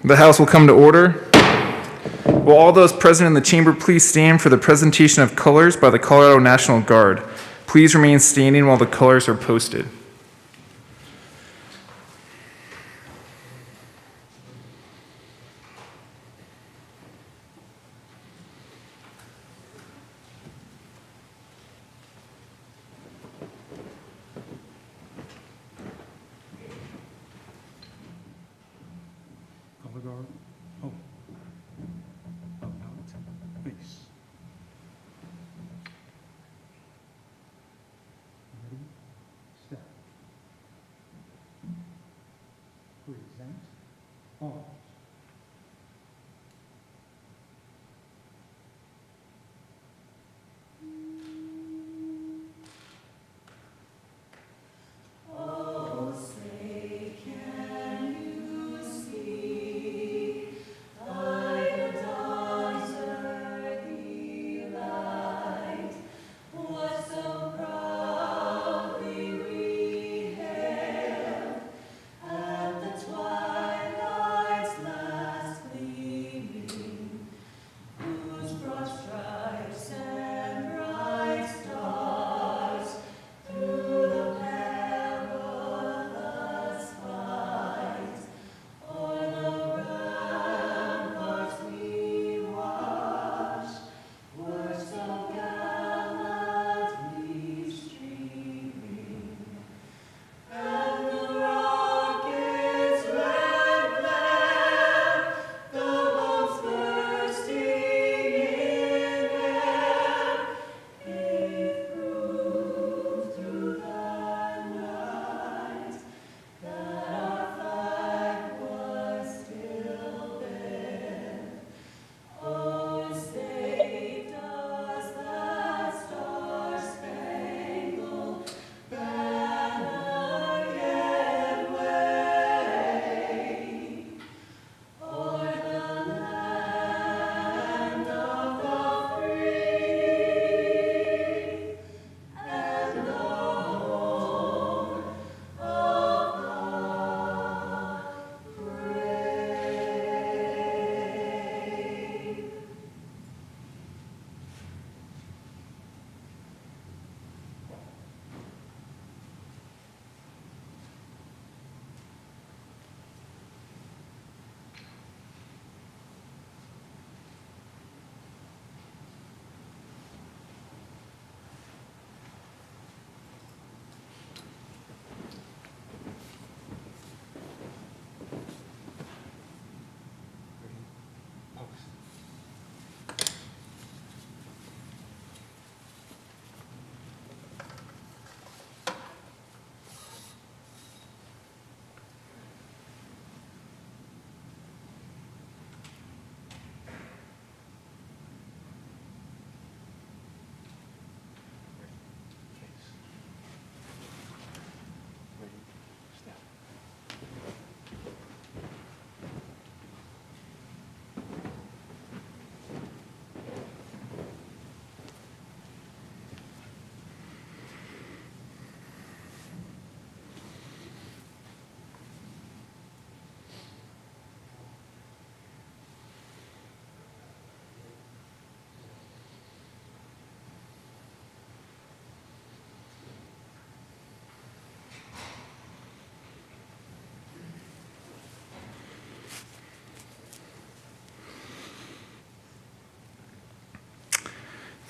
The House will come to order. Will all those present in the chamber please stand for the presentation of colors by the Colorado National Guard. Please remain standing while the colors are posted. Color guard. Oh. About face. Ready? Step. Present. Arms.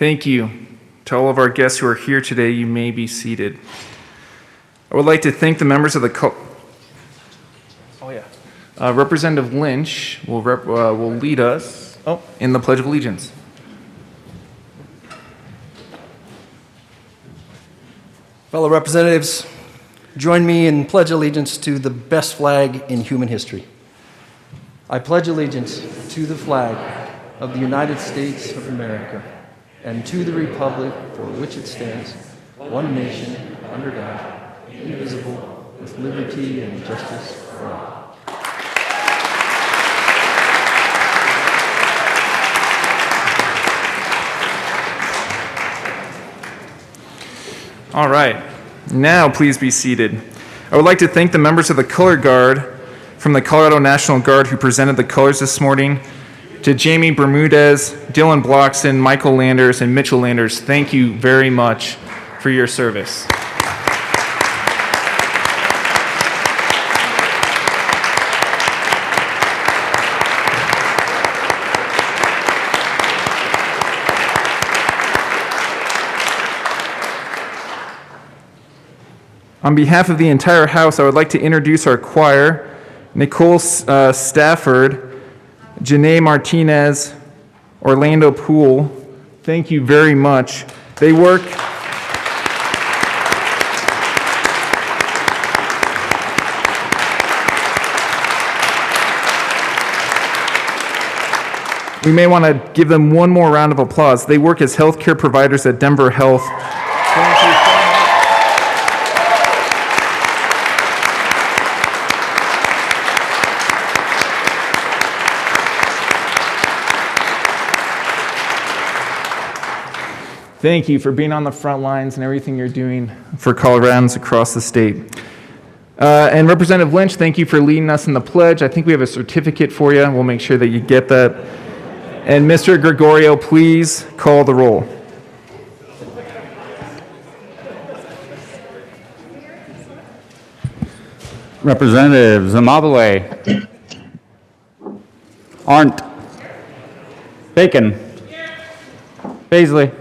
Thank you. To all of our guests who are here today, you may be seated. I would like to thank the members of the Representative Lynch will lead us in the Pledge of Allegiance. Fellow representatives, join me in pledge allegiance to the best flag in human history. I pledge allegiance to the flag of the United States of America and to the republic for which it stands, one nation, under God, indivisible, with liberty and justice for all. All right. Now, please be seated. I would like to thank the members of the Color Guard from the Colorado National Guard who presented the colors this morning. To Jamie Bermudez, Dylan Bloxson, Michael Landers, and Mitchell Landers, thank you very much for your service. On behalf of the entire House, I would like to introduce our choir, Nicole Stafford, Janae Martinez, Orlando Poole. Thank you very much. They work. We may want to give them one more round of applause. They work as healthcare providers at Denver Health. Thank you. Thank you for being on the front lines and everything you're doing for Coloradans across the state. And Representative Lynch, thank you for leading us in the pledge. I think we have a certificate for you. We'll make sure that you get that. And Mr. Gregorio, please call the roll. Representatives Amabile, Arndt, Bacon, Baisley,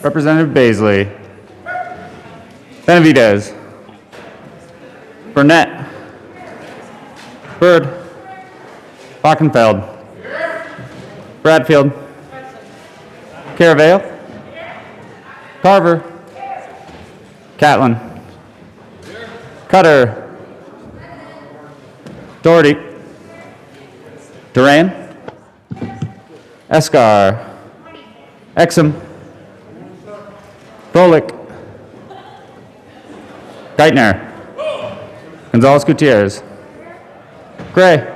Representative Baisley, Benavidez, Burnett, Byrd, Bockenfeld, Bradfield, Caravale, Carver, Catlin, Cutter, Doherty, Duran, Escar, Exum, Brolick, Geithner, Gonzalez Gutierrez, Gray,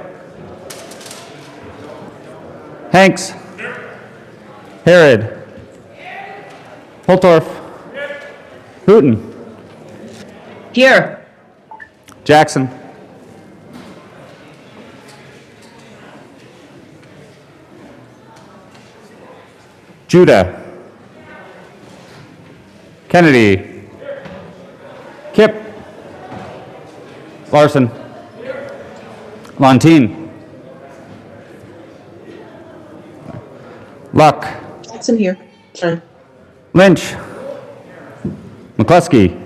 Hanks, Herod, Holtorf, Hooten, Here. Jackson, Judah, Kennedy, Kip, Larson, Montine, Luck, Jackson here. Sorry. Lynch, McCluskey,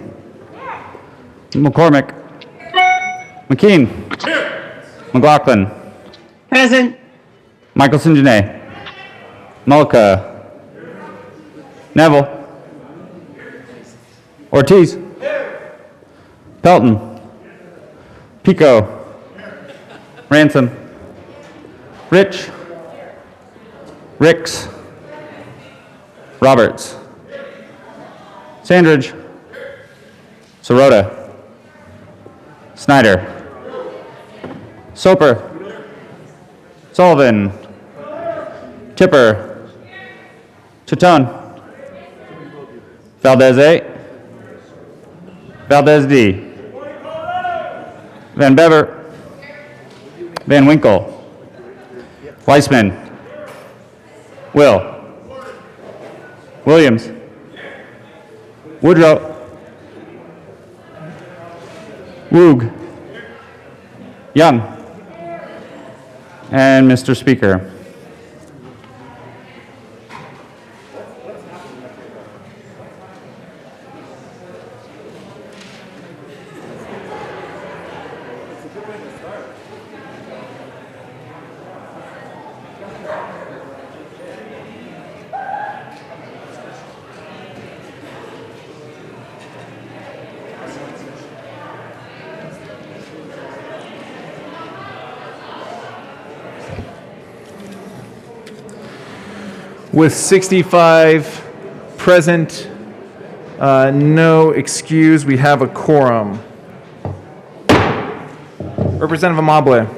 McCormick, McKean, McLaughlin, Present. Michelson Janae, Mulca, Neville, Ortiz, Pelton, Pico, Ransom, Rich, Ricks, Roberts, Sandridge, Sirota, Snyder, Soper, Sullivan, Chipper, Chitone, Valdez A, Valdez D, Van Bever, Van Winkle, Weissman, Will, Williams, Woodrow, Woog, Young, and Mr. Speaker. With 65 present, no excuse, we have a quorum. Representative Amabile.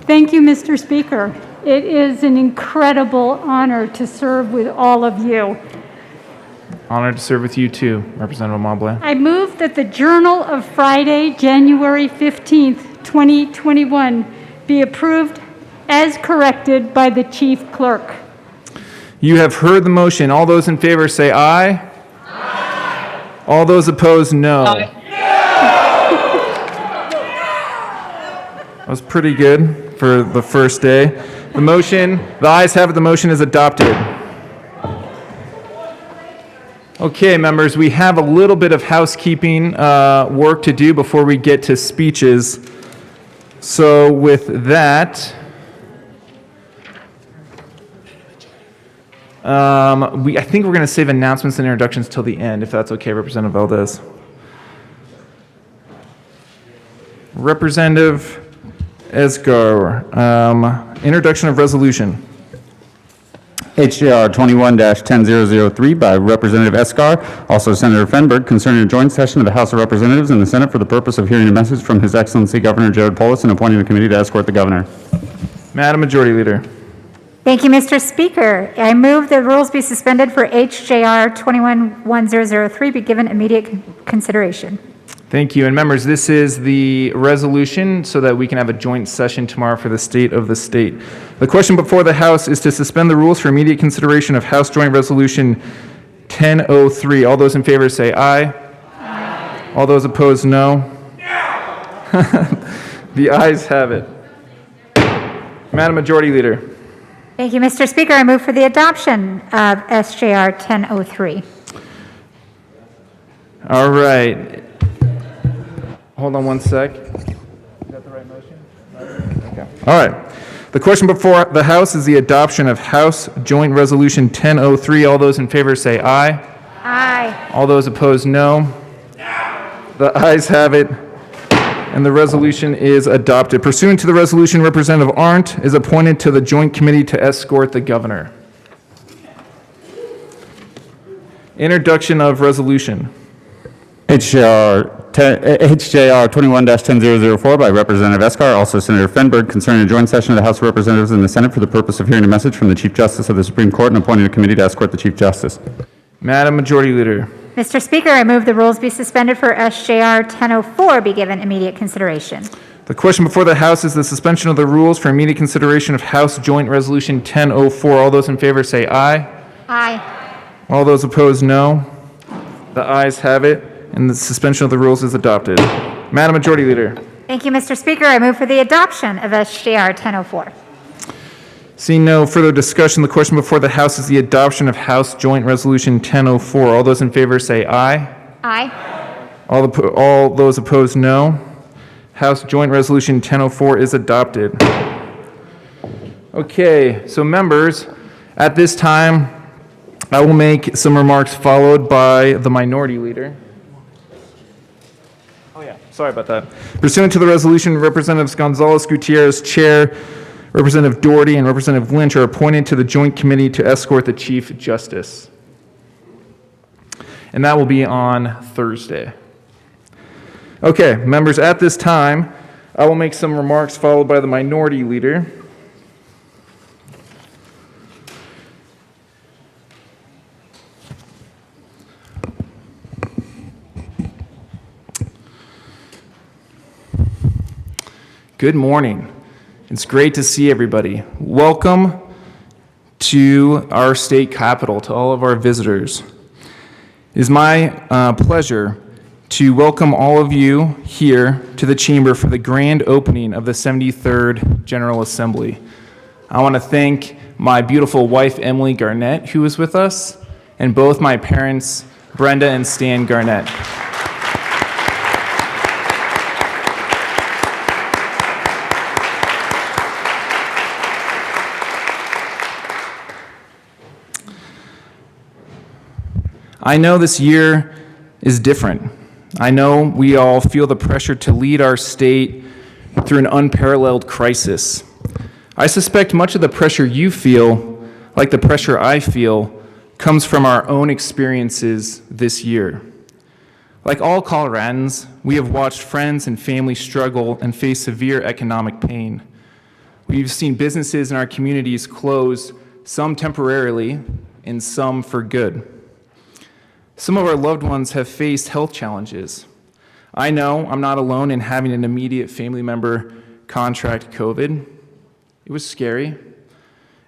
Thank you, Mr. Speaker. It is an incredible honor to serve with all of you. Honored to serve with you too, Representative Mobley. I move that the Journal of Friday, January 15th, 2021 be approved as corrected by the chief clerk. You have heard the motion. All those in favor say aye. Aye. All those opposed, no. That was pretty good for the first day. The ayes have it, the motion is adopted. Okay, members, we have a little bit of housekeeping work to do before we get to speeches. So with that, I think we're going to save announcements and introductions till the end, if that's okay, Representative Valdez. Representative Esgar, introduction of resolution. HJR 21-10003 by Representative Escar, also Senator Fenberg, concerning a joint session of the House of Representatives and the Senate for the purpose of hearing a message from His Excellency Governor Jared Polis and appointing a committee to escort the governor. Madam Majority Leader. Thank you, Mr. Speaker. I move the rules be suspended for HJR 21-1003 be given immediate consideration. Thank you. And members, this is the resolution so that we can have a joint session tomorrow for the state of the state. The question before the House is to suspend the rules for immediate consideration of House Joint Resolution 1003. All those in favor say aye. Aye. All those opposed, no. The ayes have it. Madam Majority Leader. Thank you, Mr. Speaker. I move for the adoption of SJR 1003. All right. Hold on one sec. Is that the right motion? Okay. All right. The question before the House is the adoption of House Joint Resolution 1003. All those in favor say aye. Aye. All those opposed, no. The ayes have it, and the resolution is adopted. Pursuant to the resolution, Representative Arndt is appointed to the Joint Committee to escort the governor. Introduction of resolution. HJR 21-10004 by Representative Escar, also Senator Fenberg, concerning a joint session of the House of Representatives and the Senate for the purpose of hearing a message from the Chief Justice of the Supreme Court and appointing a committee to escort the Chief Justice. Madam Majority Leader. Mr. Speaker, I move the rules be suspended for SJR 1004 be given immediate consideration. The question before the House is the suspension of the rules for immediate consideration of House Joint Resolution 1004. All those in favor say aye. Aye. All those opposed, no. The ayes have it, and the suspension of the rules is adopted. Madam Majority Leader. Thank you, Mr. Speaker. I move for the adoption of SJR 1004. Seeing no further discussion, the question before the House is the adoption of House Joint Resolution 1004. All those in favor say aye. Aye. All those opposed, no. House Joint Resolution 1004 is adopted. Okay, so members, at this time, I will make some remarks followed by the Minority Leader. Oh yeah, sorry about that. Pursuant to the resolution, Representatives Gonzalez Gutierrez, Chair, Representative Doherty, and Representative Lynch are appointed to the Joint Committee to escort the Chief Justice. And that will be on Thursday. Okay, members, at this time, I will make some remarks followed by the Minority Leader. Good morning. It's great to see everybody. Welcome to our state capitol, to all of our visitors. It is my pleasure to welcome all of you here to the chamber for the grand opening of the 73rd General Assembly. I want to thank my beautiful wife, Emily Garnett, who is with us, and both my parents, Brenda and Stan Garnett. I know this year is different. I know we all feel the pressure to lead our state through an unparalleled crisis. I suspect much of the pressure you feel, like the pressure I feel, comes from our own experiences this year. Like all Coloradans, we have watched friends and family struggle and face severe economic pain. We've seen businesses in our communities close, some temporarily and some for good. Some of our loved ones have faced health challenges. I know I'm not alone in having an immediate family member contract COVID. It was scary.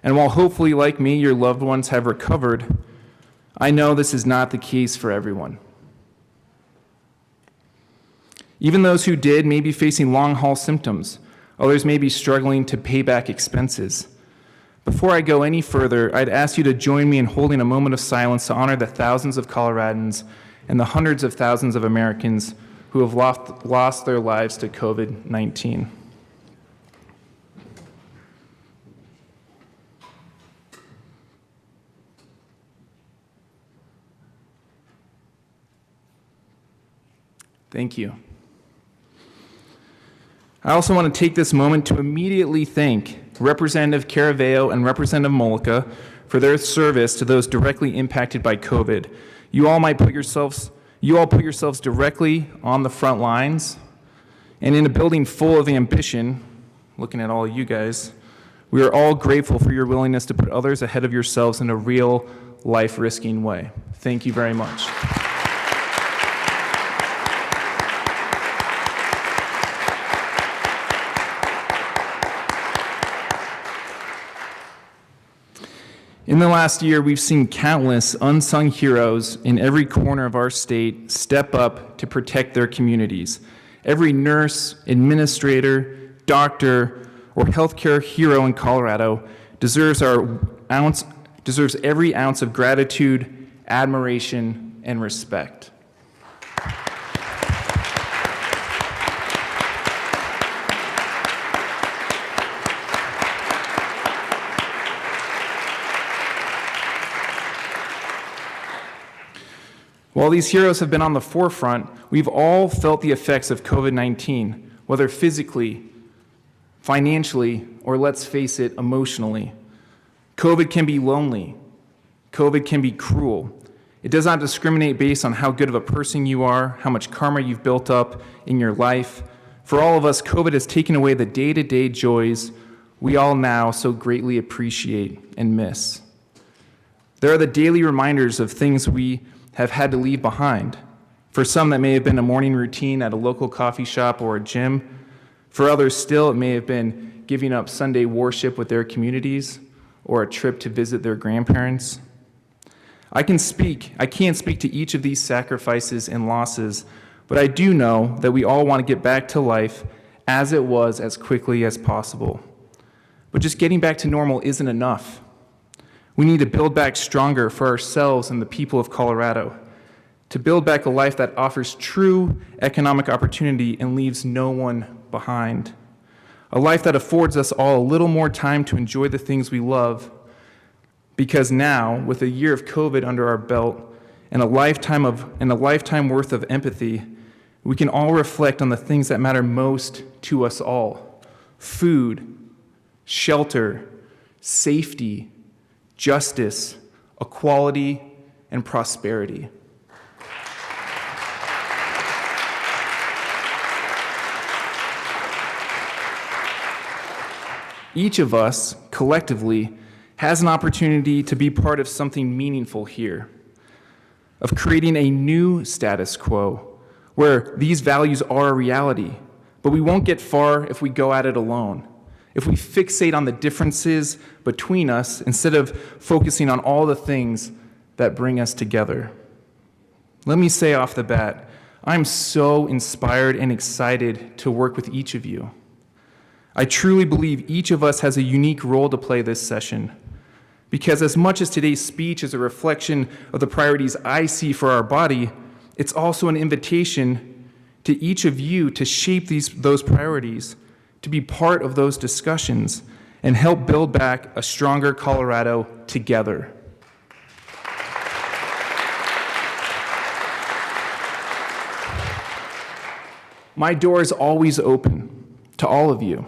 And while hopefully, like me, your loved ones have recovered, I know this is not the case for everyone. Even those who did may be facing long-haul symptoms. Others may be struggling to pay back expenses. Before I go any further, I'd ask you to join me in holding a moment of silence to honor the thousands of Coloradans and the hundreds of thousands of Americans who have lost their lives to COVID-19. Thank you. I also want to take this moment to immediately thank Representative Caraveo and Representative Mollica for their service to those directly impacted by COVID. You all put yourselves directly on the front lines, and in a building full of ambition, looking at all of you guys, we are all grateful for your willingness to put others ahead of yourselves in a real life-risking way. Thank you very much. In the last year, we've seen countless unsung heroes in every corner of our state step up to protect their communities. Every nurse, administrator, doctor, or healthcare hero in Colorado deserves every ounce of gratitude, admiration, and respect. While these heroes have been on the forefront, we've all felt the effects of COVID-19, whether physically, financially, or let's face it, emotionally. COVID can be lonely. COVID can be cruel. It does not discriminate based on how good of a person you are, how much karma you've built up in your life. For all of us, COVID has taken away the day-to-day joys we all now so greatly appreciate and miss. There are the daily reminders of things we have had to leave behind. For some, that may have been a morning routine at a local coffee shop or a gym. For others still, it may have been giving up Sunday worship with their communities or a trip to visit their grandparents. I can't speak to each of these sacrifices and losses, but I do know that we all want to get back to life as it was as quickly as possible. But just getting back to normal isn't enough. We need to build back stronger for ourselves and the people of Colorado, to build back a life that offers true economic opportunity and leaves no one behind. A life that affords us all a little more time to enjoy the things we love, because now, with a year of COVID under our belt and a lifetime worth of empathy, we can all reflect on the things that matter most to us all: food, shelter, safety, justice, equality, and prosperity. Each of us, collectively, has an opportunity to be part of something meaningful here, of creating a new status quo where these values are a reality, but we won't get far if we go at it alone. If we fixate on the differences between us instead of focusing on all the things that bring us together. Let me say off the bat, I'm so inspired and excited to work with each of you. I truly believe each of us has a unique role to play this session, because as much as today's speech is a reflection of the priorities I see for our body, it's also an invitation to each of you to shape those priorities, to be part of those discussions, and help build back a stronger Colorado together. My door is always open to all of you.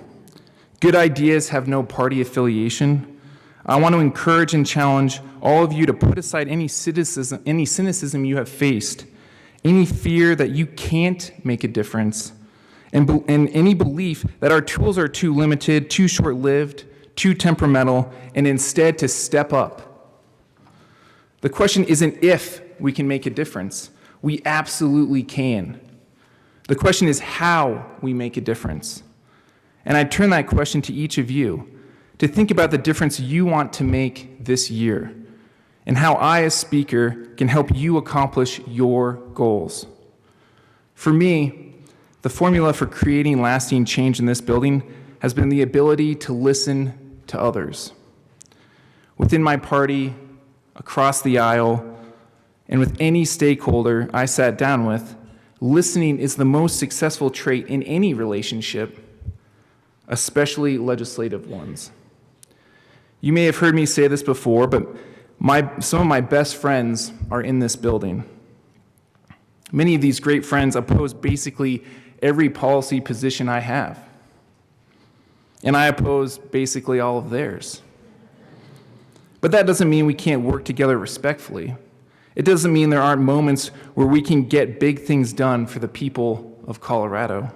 Good ideas have no party affiliation. I want to encourage and challenge all of you to put aside any cynicism you have faced, any fear that you can't make a difference, and any belief that our tools are too limited, too short-lived, too temperamental, and instead to step up. The question isn't if we can make a difference. We absolutely can. The question is how we make a difference. And I turn that question to each of you to think about the difference you want to make this year and how I, as speaker, can help you accomplish your goals. For me, the formula for creating lasting change in this building has been the ability to listen to others. Within my party, across the aisle, and with any stakeholder I sat down with, listening is the most successful trait in any relationship, especially legislative ones. You may have heard me say this before, but some of my best friends are in this building. Many of these great friends oppose basically every policy position I have. And I oppose basically all of theirs. But that doesn't mean we can't work together respectfully. It doesn't mean there aren't moments where we can get big things done for the people of Colorado.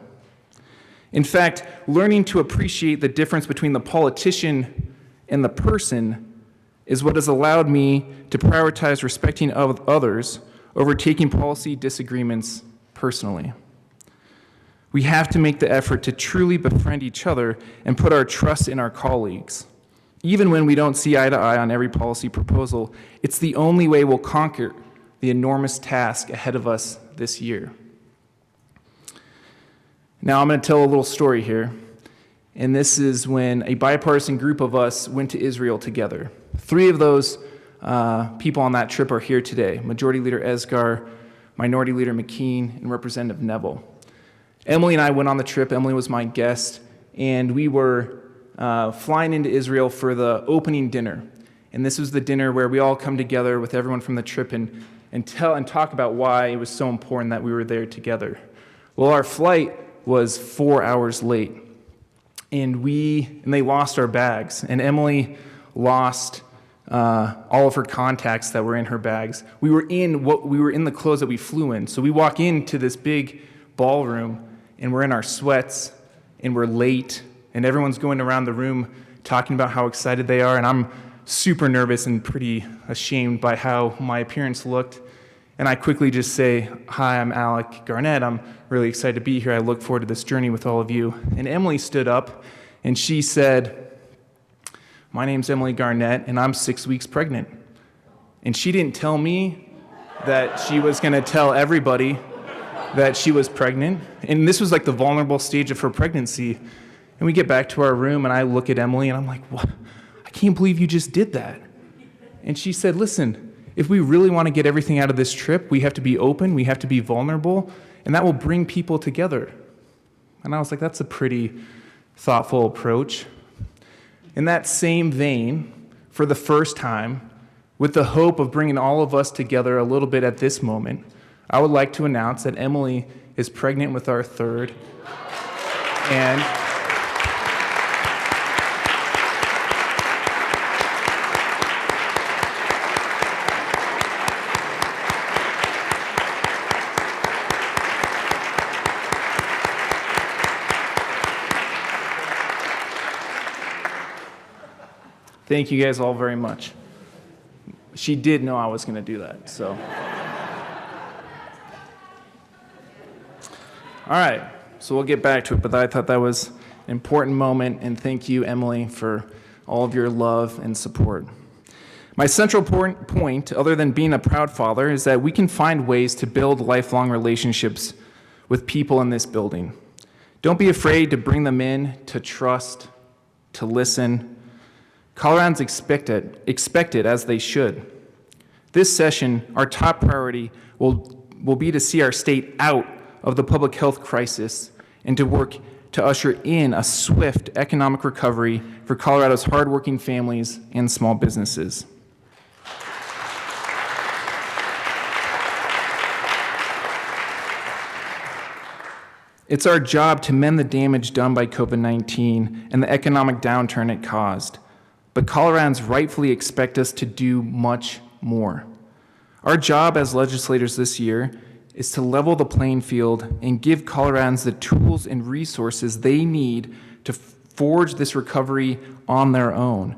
In fact, learning to appreciate the difference between the politician and the person is what has allowed me to prioritize respecting of others over taking policy disagreements personally. We have to make the effort to truly befriend each other and put our trust in our colleagues. Even when we don't see eye to eye on every policy proposal, it's the only way we'll conquer the enormous task ahead of us this year. Now, I'm going to tell a little story here. And this is when a bipartisan group of us went to Israel together. 3 of those people on that trip are here today: Majority Leader Esgar, Minority Leader McKean, and Representative Neville. Emily and I went on the trip. Emily was my guest, and we were flying into Israel for the opening dinner. And this was the dinner where we all come together with everyone from the trip and talk about why it was so important that we were there together. Well, our flight was 4 hours late. And they lost our bags, and Emily lost all of her contacts that were in her bags. We were in the clothes that we flew in. So we walk into this big ballroom, and we're in our sweats, and we're late, and everyone's going around the room talking about how excited they are, and I'm super nervous and pretty ashamed by how my appearance looked. And I quickly just say, "Hi, I'm Alec Garnett. I'm really excited to be here. I look forward to this journey with all of you." And Emily stood up and she said, "My name's Emily Garnett and I'm 6 weeks pregnant." And she didn't tell me that she was going to tell everybody that she was pregnant. And this was like the vulnerable stage of her pregnancy. And we get back to our room and I look at Emily and I'm like, "What? I can't believe you just did that." And she said, "Listen, if we really want to get everything out of this trip, we have to be open, we have to be vulnerable, and that will bring people together." And I was like, that's a pretty thoughtful approach. In that same vein, for the first time, with the hope of bringing all of us together a little bit at this moment, I would like to announce that Emily is pregnant with our third. And thank you guys all very much. She did know I was going to do that, so. All right, so we'll get back to it, but I thought that was an important moment, and thank you, Emily, for all of your love and support. My central point, other than being a proud father, is that we can find ways to build lifelong relationships with people in this building. Don't be afraid to bring them in, to trust, to listen. Coloradans expect it as they should. This session, our top priority will be to see our state out of the public health crisis and to work to usher in a swift economic recovery for Colorado's hardworking families and small businesses. It's our job to mend the damage done by COVID-19 and the economic downturn it caused. But Coloradans rightfully expect us to do much more. Our job as legislators this year is to level the playing field and give Coloradans the tools and resources they need to forge this recovery on their own.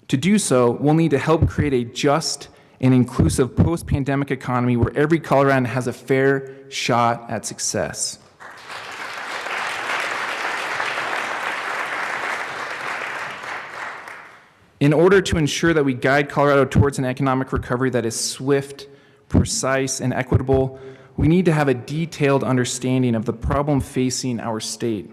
To do so, we'll need to help create a just an inclusive post-pandemic economy where every Coloradan has a fair shot at success. In order to ensure that we guide Colorado towards an economic recovery that is swift, precise, and equitable, we need to have a detailed understanding of the problem facing our state.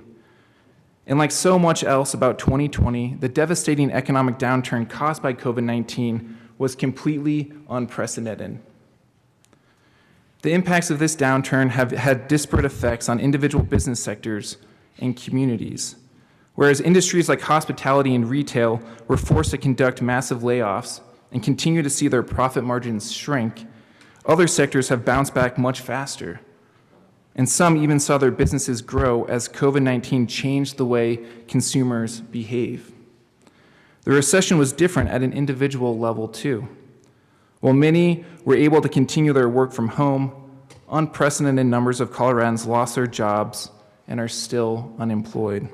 And like so much else about 2020, the devastating economic downturn caused by COVID-19 was completely unprecedented. The impacts of this downturn have had disparate effects on individual business sectors and communities. Whereas industries like hospitality and retail were forced to conduct massive layoffs and continue to see their profit margins shrink, other sectors have bounced back much faster. And some even saw their businesses grow as COVID-19 changed the way consumers behave. The recession was different at an individual level too. While many were able to continue their work from home, unprecedented numbers of Coloradans lost their jobs and are still unemployed.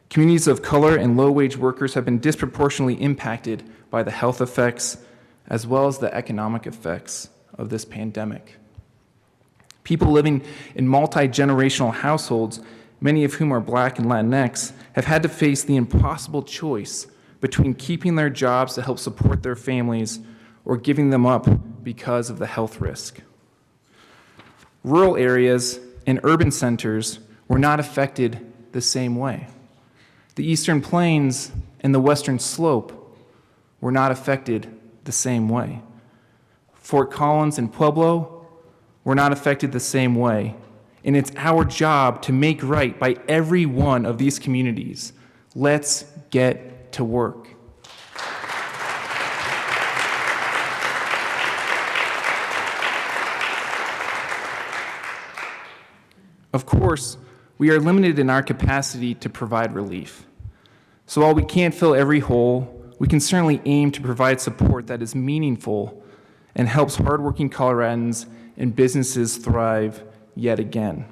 Communities of color and low-wage workers have been disproportionately impacted by the health effects as well as the economic effects of this pandemic. People living in multi-generational households, many of whom are Black and Latinx, have had to face the impossible choice between keeping their jobs to help support their families or giving them up because of the health risk. Rural areas and urban centers were not affected the same way. The Eastern Plains and the Western Slope were not affected the same way. Fort Collins and Pueblo were not affected the same way. And it's our job to make right by every one of these communities. Let's get to work. Of course, we are limited in our capacity to provide relief. So while we can't fill every hole, we can certainly aim to provide support that is meaningful and helps hardworking Coloradans and businesses thrive yet again.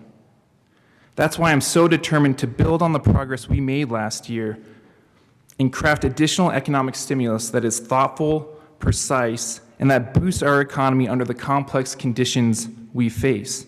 That's why I'm so determined to build on the progress we made last year and craft additional economic stimulus that is thoughtful, precise, and that boosts our economy under the complex conditions we face.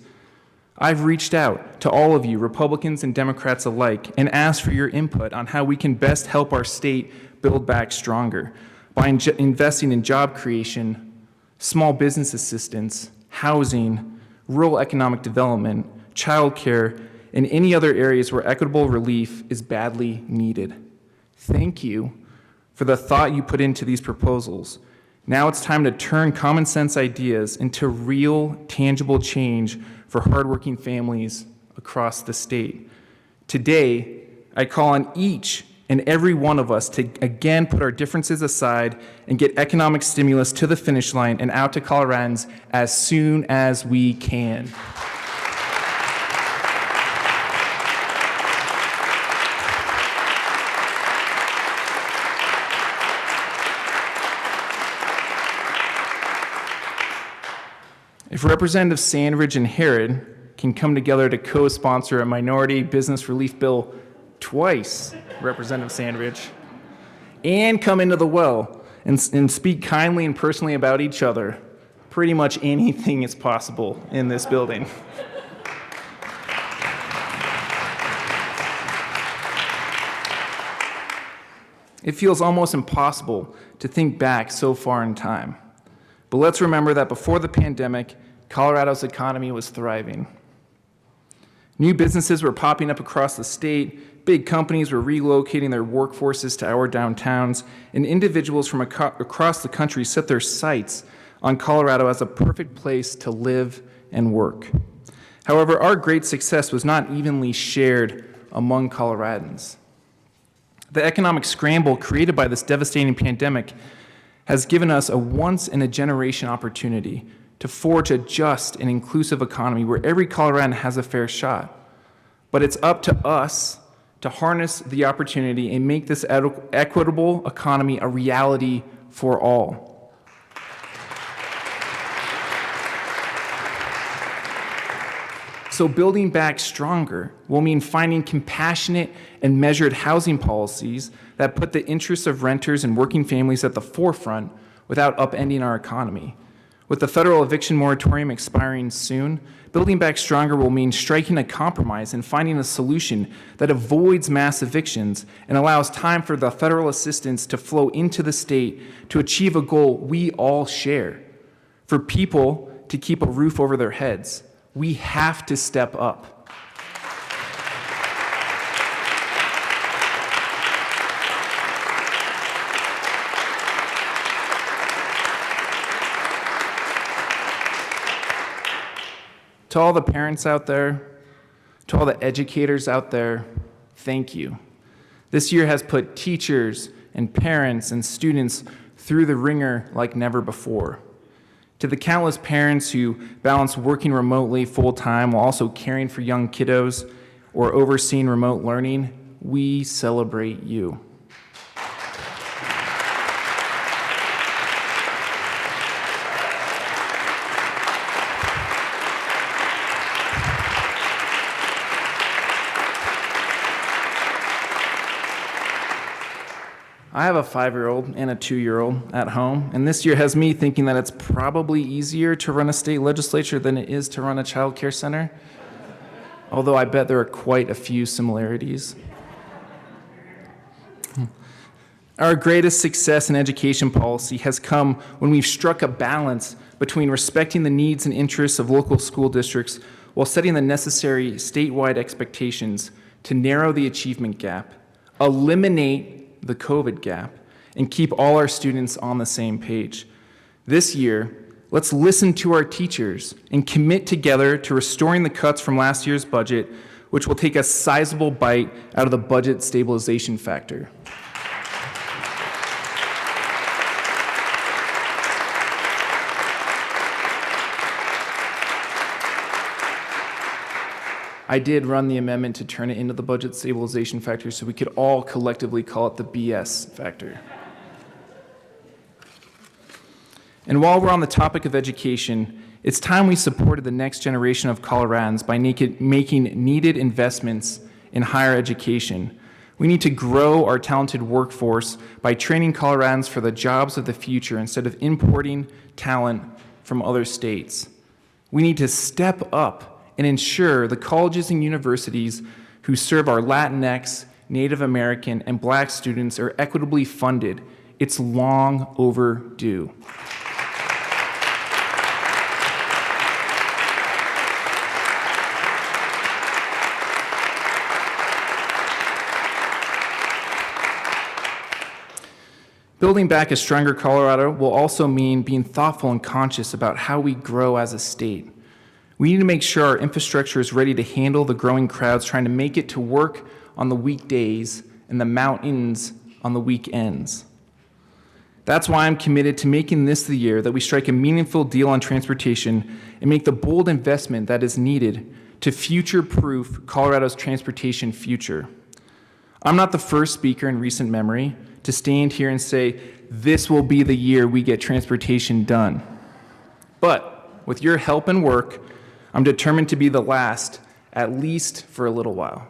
I've reached out to all of you, Republicans and Democrats alike, and asked for your input on how we can best help our state build back stronger by investing in job creation, small business assistance, housing, rural economic development, childcare, and any other areas where equitable relief is badly needed. Thank you for the thought you put into these proposals. Now it's time to turn common sense ideas into real, tangible change for hardworking families across the state. Today, I call on each and every one of us to again put our differences aside and get economic stimulus to the finish line and out to Coloradans as soon as we can. If Representative Sandridge and Herod can come together to co-sponsor a minority business relief bill twice, Representative Sandridge, and come into the well and speak kindly and personally about each other, pretty much anything is possible in this building. It feels almost impossible to think back so far in time. But let's remember that before the pandemic, Colorado's economy was thriving. New businesses were popping up across the state, big companies were relocating their workforces to our downtowns, and individuals from across the country set their sights on Colorado as a perfect place to live and work. However, our great success was not evenly shared among Coloradans. The economic scramble created by this devastating pandemic has given us a once-in-a-generation opportunity to forge a just and inclusive economy where every Coloradan has a fair shot. But it's up to us to harness the opportunity and make this equitable economy a reality for all. So building back stronger will mean finding compassionate and measured housing policies that put the interests of renters and working families at the forefront without upending our economy. With the federal eviction moratorium expiring soon, building back stronger will mean striking a compromise and finding a solution that avoids mass evictions and allows time for the federal assistance to flow into the state to achieve a goal we all share: for people to keep a roof over their heads. We have to step up. To all the parents out there, to all the educators out there, thank you. This year has put teachers and parents and students through the ringer like never before. To the countless parents who balance working remotely full-time while also caring for young kiddos or overseeing remote learning, we celebrate you. I have a 5-year-old and a 2-year-old at home, and this year has me thinking that it's probably easier to run a state legislature than it is to run a child care center, although I bet there are quite a few similarities. Our greatest success in education policy has come when we've struck a balance between respecting the needs and interests of local school districts while setting the necessary statewide expectations to narrow the achievement gap, eliminate the COVID gap, and keep all our students on the same page. This year, let's listen to our teachers and commit together to restoring the cuts from last year's budget, which will take a sizable bite out of the budget stabilization factor. I did run the amendment to turn it into the budget stabilization factor so we could all collectively call it the BS factor. And while we're on the topic of education, it's time we supported the next generation of Coloradans by making needed investments in higher education. We need to grow our talented workforce by training Coloradans for the jobs of the future instead of importing talent from other states. We need to step up and ensure the colleges and universities who serve our Latinx, Native American, and Black students are equitably funded. It's long overdue. Building back a stronger Colorado will also mean being thoughtful and conscious about how we grow as a state. We need to make sure our infrastructure is ready to handle the growing crowds trying to make it to work on the weekdays and the mountains on the weekends. That's why I'm committed to making this the year that we strike a meaningful deal on transportation and make the bold investment that is needed to future-proof Colorado's transportation future. I'm not the first speaker in recent memory to stand here and say, this will be the year we get transportation done. But with your help and work, I'm determined to be the last, at least for a little while.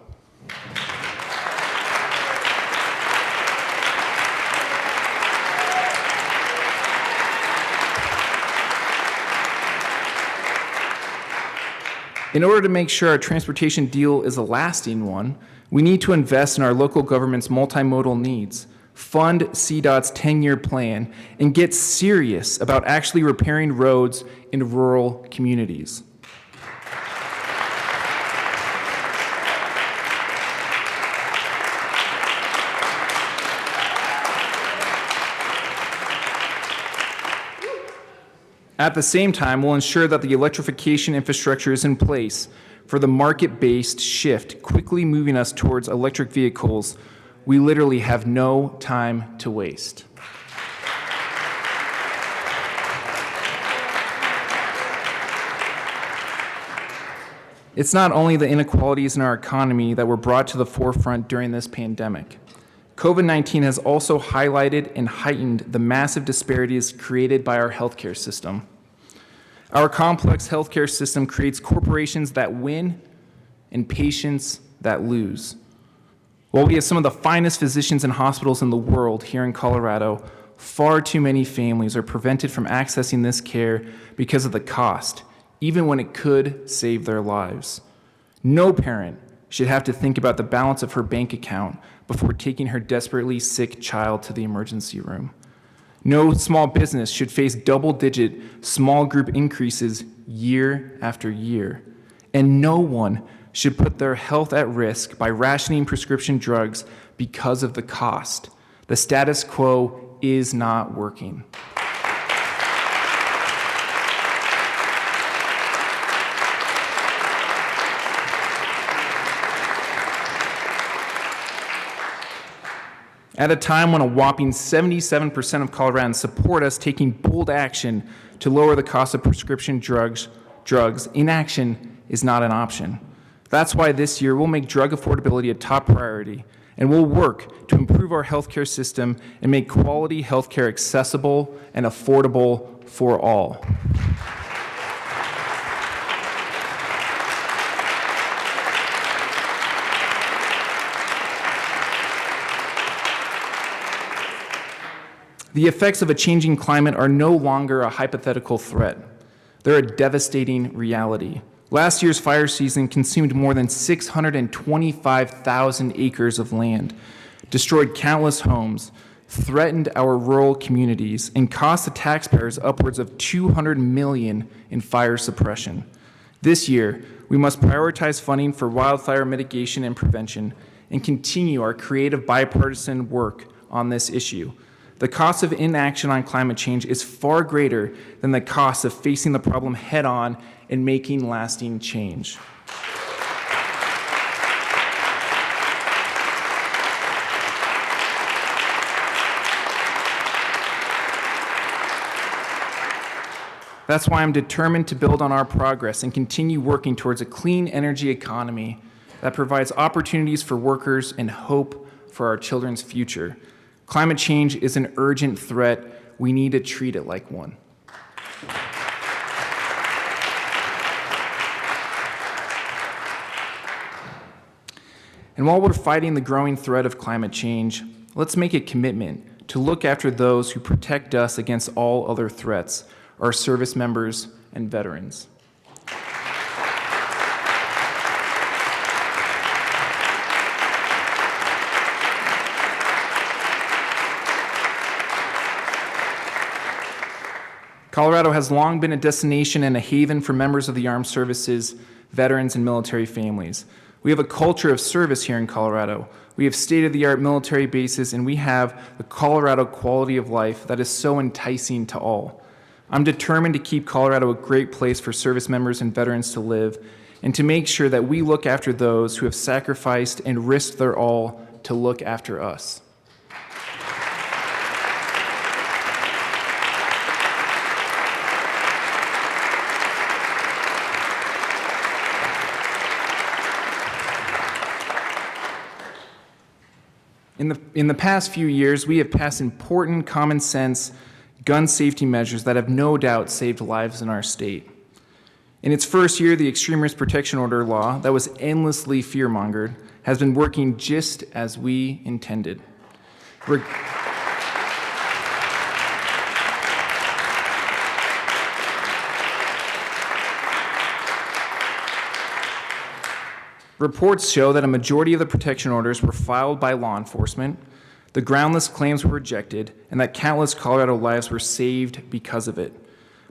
In order to make sure our transportation deal is a lasting one, we need to invest in our local government's multimodal needs, fund CDOT's 10-year plan, and get serious about actually repairing roads in rural communities. At the same time, we'll ensure that the electrification infrastructure is in place for the market-based shift, quickly moving us towards electric vehicles. We literally have no time to waste. It's not only the inequalities in our economy that were brought to the forefront during this pandemic. COVID-19 has also highlighted and heightened the massive disparities created by our healthcare system. Our complex healthcare system creates corporations that win and patients that lose. While we have some of the finest physicians and hospitals in the world here in Colorado, Far too many families are prevented from accessing this care because of the cost, even when it could save their lives. No parent should have to think about the balance of her bank account before taking her desperately sick child to the emergency room. No small business should face double-digit small group increases year after year. And no one should put their health at risk by rationing prescription drugs because of the cost. The status quo is not working. At a time when a whopping 77% of Coloradans support us taking bold action to lower the cost of prescription drugs, inaction is not an option. That's why this year we'll make drug affordability a top priority, and we'll work to improve our healthcare system and make quality healthcare accessible and affordable for all. The effects of a changing climate are no longer a hypothetical threat. They're a devastating reality. Last year's fire season consumed more than 625,000 acres of land, destroyed countless homes, threatened our rural communities, and cost the taxpayers upwards of $200 million in fire suppression. This year, we must prioritize funding for wildfire mitigation and prevention and continue our creative bipartisan work on this issue. The cost of inaction on climate change is far greater than the cost of facing the problem head-on and making lasting change. That's why I'm determined to build on our progress and continue working towards a clean energy economy that provides opportunities for workers and hope for our children's future. Climate change is an urgent threat. We need to treat it like one. And while we're fighting the growing threat of climate change, let's make a commitment to look after those who protect us against all other threats, our service members and veterans. Colorado has long been a destination and a haven for members of the armed services, veterans, and military families. We have a culture of service here in Colorado. We have state-of-the-art military bases, and we have the Colorado quality of life that is so enticing to all. I'm determined to keep Colorado a great place for service members and veterans to live, and to make sure that we look after those who have sacrificed and risked their all to look after us. In the past few years, we have passed important common sense gun safety measures that have no doubt saved lives in our state. In its first year, the Extreme Risk Protection Order law that was endlessly fear-mongered has been working just as we intended. Reports show that a majority of the protection orders were filed by law enforcement, the groundless claims were rejected, and that countless Colorado lives were saved because of it.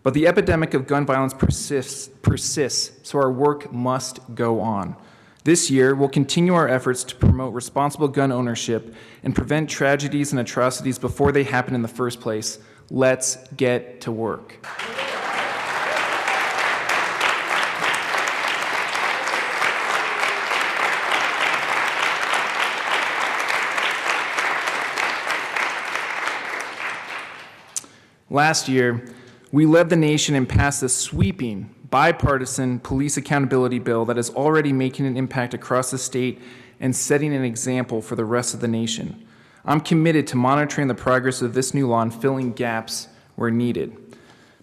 But the epidemic of gun violence persists, so our work must go on. This year, we'll continue our efforts to promote responsible gun ownership and prevent tragedies and atrocities before they happen in the first place. Let's get to work. Last year, we led the nation and passed a sweeping, bipartisan police accountability bill that is already making an impact across the state and setting an example for the rest of the nation. I'm committed to monitoring the progress of this new law and filling gaps where needed.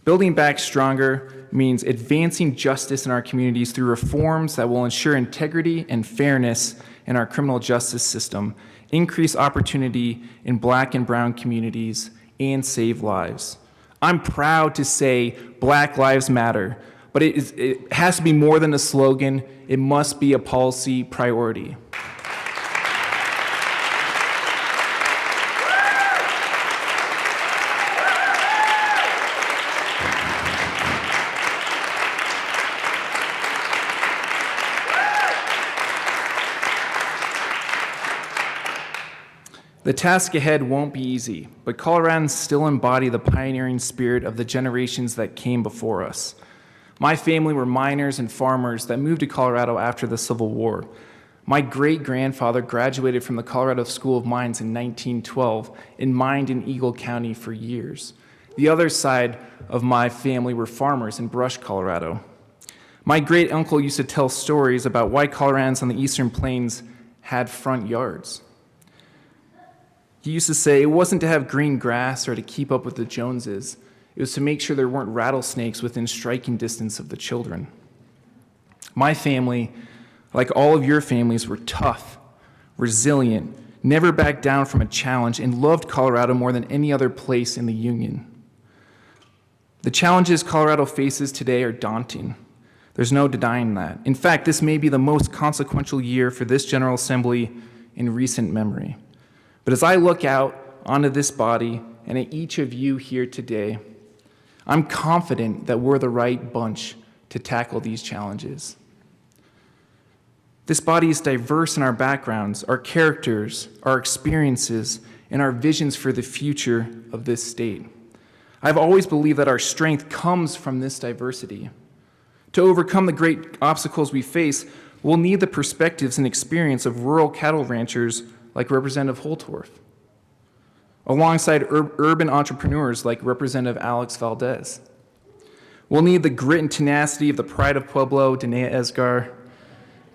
Building back stronger means advancing justice in our communities through reforms that will ensure integrity and fairness in our criminal justice system, increase opportunity in Black and brown communities, and save lives. I'm proud to say Black Lives Matter, but it has to be more than a slogan. It must be a policy priority. The task ahead won't be easy, but Coloradans still embody the pioneering spirit of the generations that came before us. My family were miners and farmers that moved to Colorado after the Civil War. My great-grandfather graduated from the Colorado School of Mines in 1912 and mined in Eagle County for years. The other side of my family were farmers in Brush, Colorado. My great-uncle used to tell stories about why Coloradans on the Eastern Plains had front yards. He used to say it wasn't to have green grass or to keep up with the Joneses. It was to make sure there weren't rattlesnakes within striking distance of the children. My family, like all of your families, were tough, resilient, never backed down from a challenge, and loved Colorado more than any other place in the Union. The challenges Colorado faces today are daunting. There's no denying that. In fact, this may be the most consequential year for this General Assembly in recent memory. But as I look out onto this body and at each of you here today, I'm confident that we're the right bunch to tackle these challenges. This body is diverse in our backgrounds, our characters, our experiences, and our visions for the future of this state. I've always believed that our strength comes from this diversity. To overcome the great obstacles we face, we'll need the perspectives and experience of rural cattle ranchers like Representative Holtorf, alongside urban entrepreneurs like Representative Alex Valdez. We'll need the grit and tenacity of the pride of Pueblo, Danae Esgar,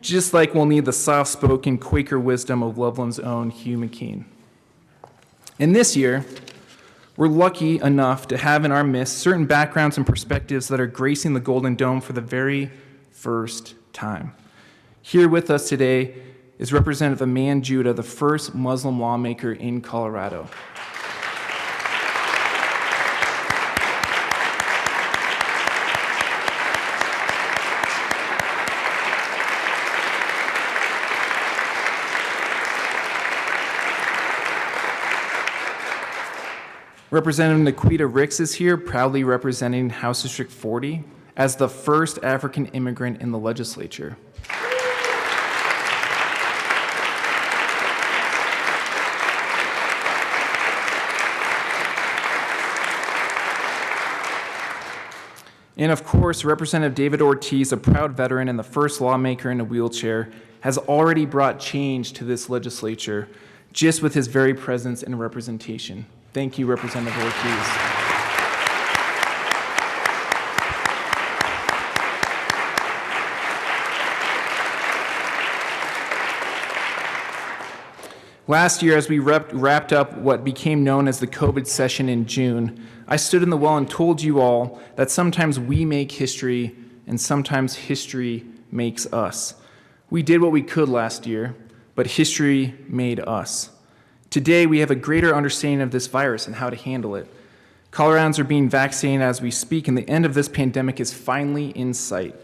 just like we'll need the soft-spoken Quaker wisdom of Loveland's own Hugh McKean. And this year, we're lucky enough to have in our midst certain backgrounds and perspectives that are gracing the Golden Dome for the very first time. Here with us today is Representative Aman Judah, the first Muslim lawmaker in Colorado. Representative Naquita Ricks is here, proudly representing House District 40 as the first African immigrant in the legislature. And of course, Representative David Ortiz, a proud veteran and the first lawmaker in a wheelchair, has already brought change to this legislature just with his very presence and representation. Thank you, Representative Ortiz. Last year, as we wrapped up what became known as the COVID session in June, I stood in the well and told you all that sometimes we make history and sometimes history makes us. We did what we could last year, but history made us. Today, we have a greater understanding of this virus and how to handle it. Coloradans are being vaccinated as we speak, and the end of this pandemic is finally in sight.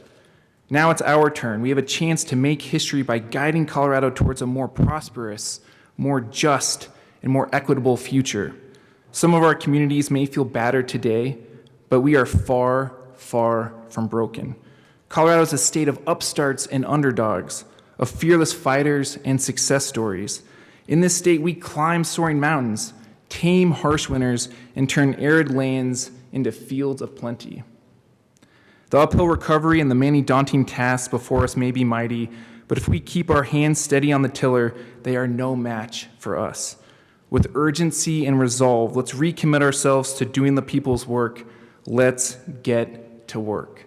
Now it's our turn. We have a chance to make history by guiding Colorado towards a more prosperous, more just, and more equitable future. Some of our communities may feel battered today, but we are far, far from broken. Colorado is a state of upstarts and underdogs, of fearless fighters and success stories. In this state, we climb soaring mountains, tame harsh winters, and turn arid lands into fields of plenty. The uphill recovery and the many daunting tasks before us may be mighty, but if we keep our hands steady on the tiller, they are no match for us. With urgency and resolve, let's recommit ourselves to doing the people's work. Let's get to work.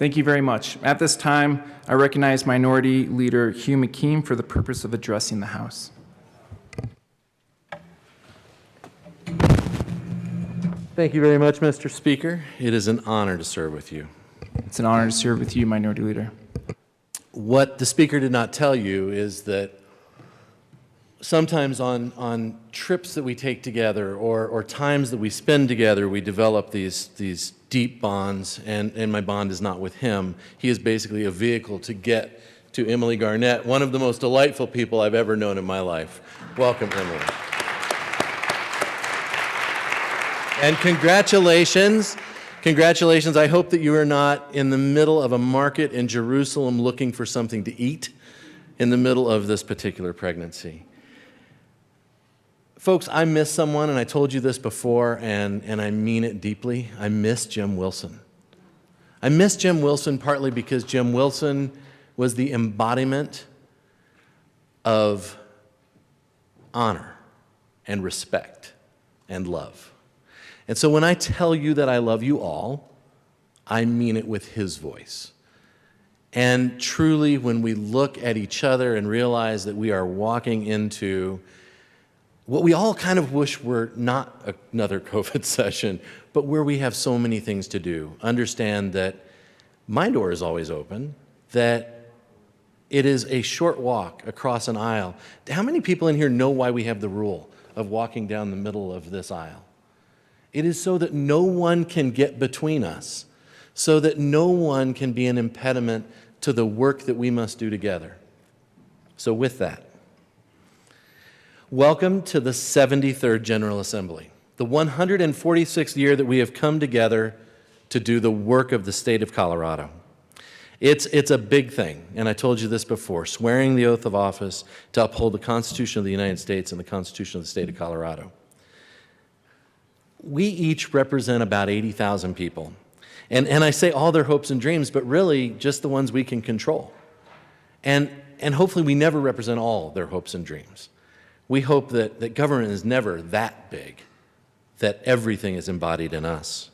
Thank you very much. At this time, I recognize Minority Leader Hugh McKean for the purpose of addressing the House. Thank you very much, Mr. Speaker. It is an honor to serve with you. It's an honor to serve with you, Minority Leader. What the Speaker did not tell you is that sometimes on trips that we take together or times that we spend together, we develop these deep bonds, and my bond is not with him. He is basically a vehicle to get to Emily Garnett, one of the most delightful people I've ever known in my life. Welcome, Emily. And congratulations. Congratulations. I hope that you are not in the middle of a market in Jerusalem looking for something to eat in the middle of this particular pregnancy. Folks, I miss someone, and I told you this before, and I mean it deeply. I miss Jim Wilson. I miss Jim Wilson partly because Jim Wilson was the embodiment of honor and respect and love. And so when I tell you that I love you all, I mean it with his voice. And truly, when we look at each other and realize that we are walking into what we all kind of wish were not another COVID session, but where we have so many things to do, understand that my door is always open, that it is a short walk across an aisle. How many people in here know why we have the rule of walking down the middle of this aisle? It is so that no one can get between us, so that no one can be an impediment to the work that we must do together. So with that, welcome to the 73rd General Assembly, the 146th year that we have come together to do the work of the state of Colorado. It's a big thing, and I told you this before, swearing the oath of office to uphold the Constitution of the United States and the Constitution of the state of Colorado. We each represent about 80,000 people. And I say all their hopes and dreams, but really just the ones we can control. And hopefully we never represent all their hopes and dreams. We hope that government is never that big, that everything is embodied in us.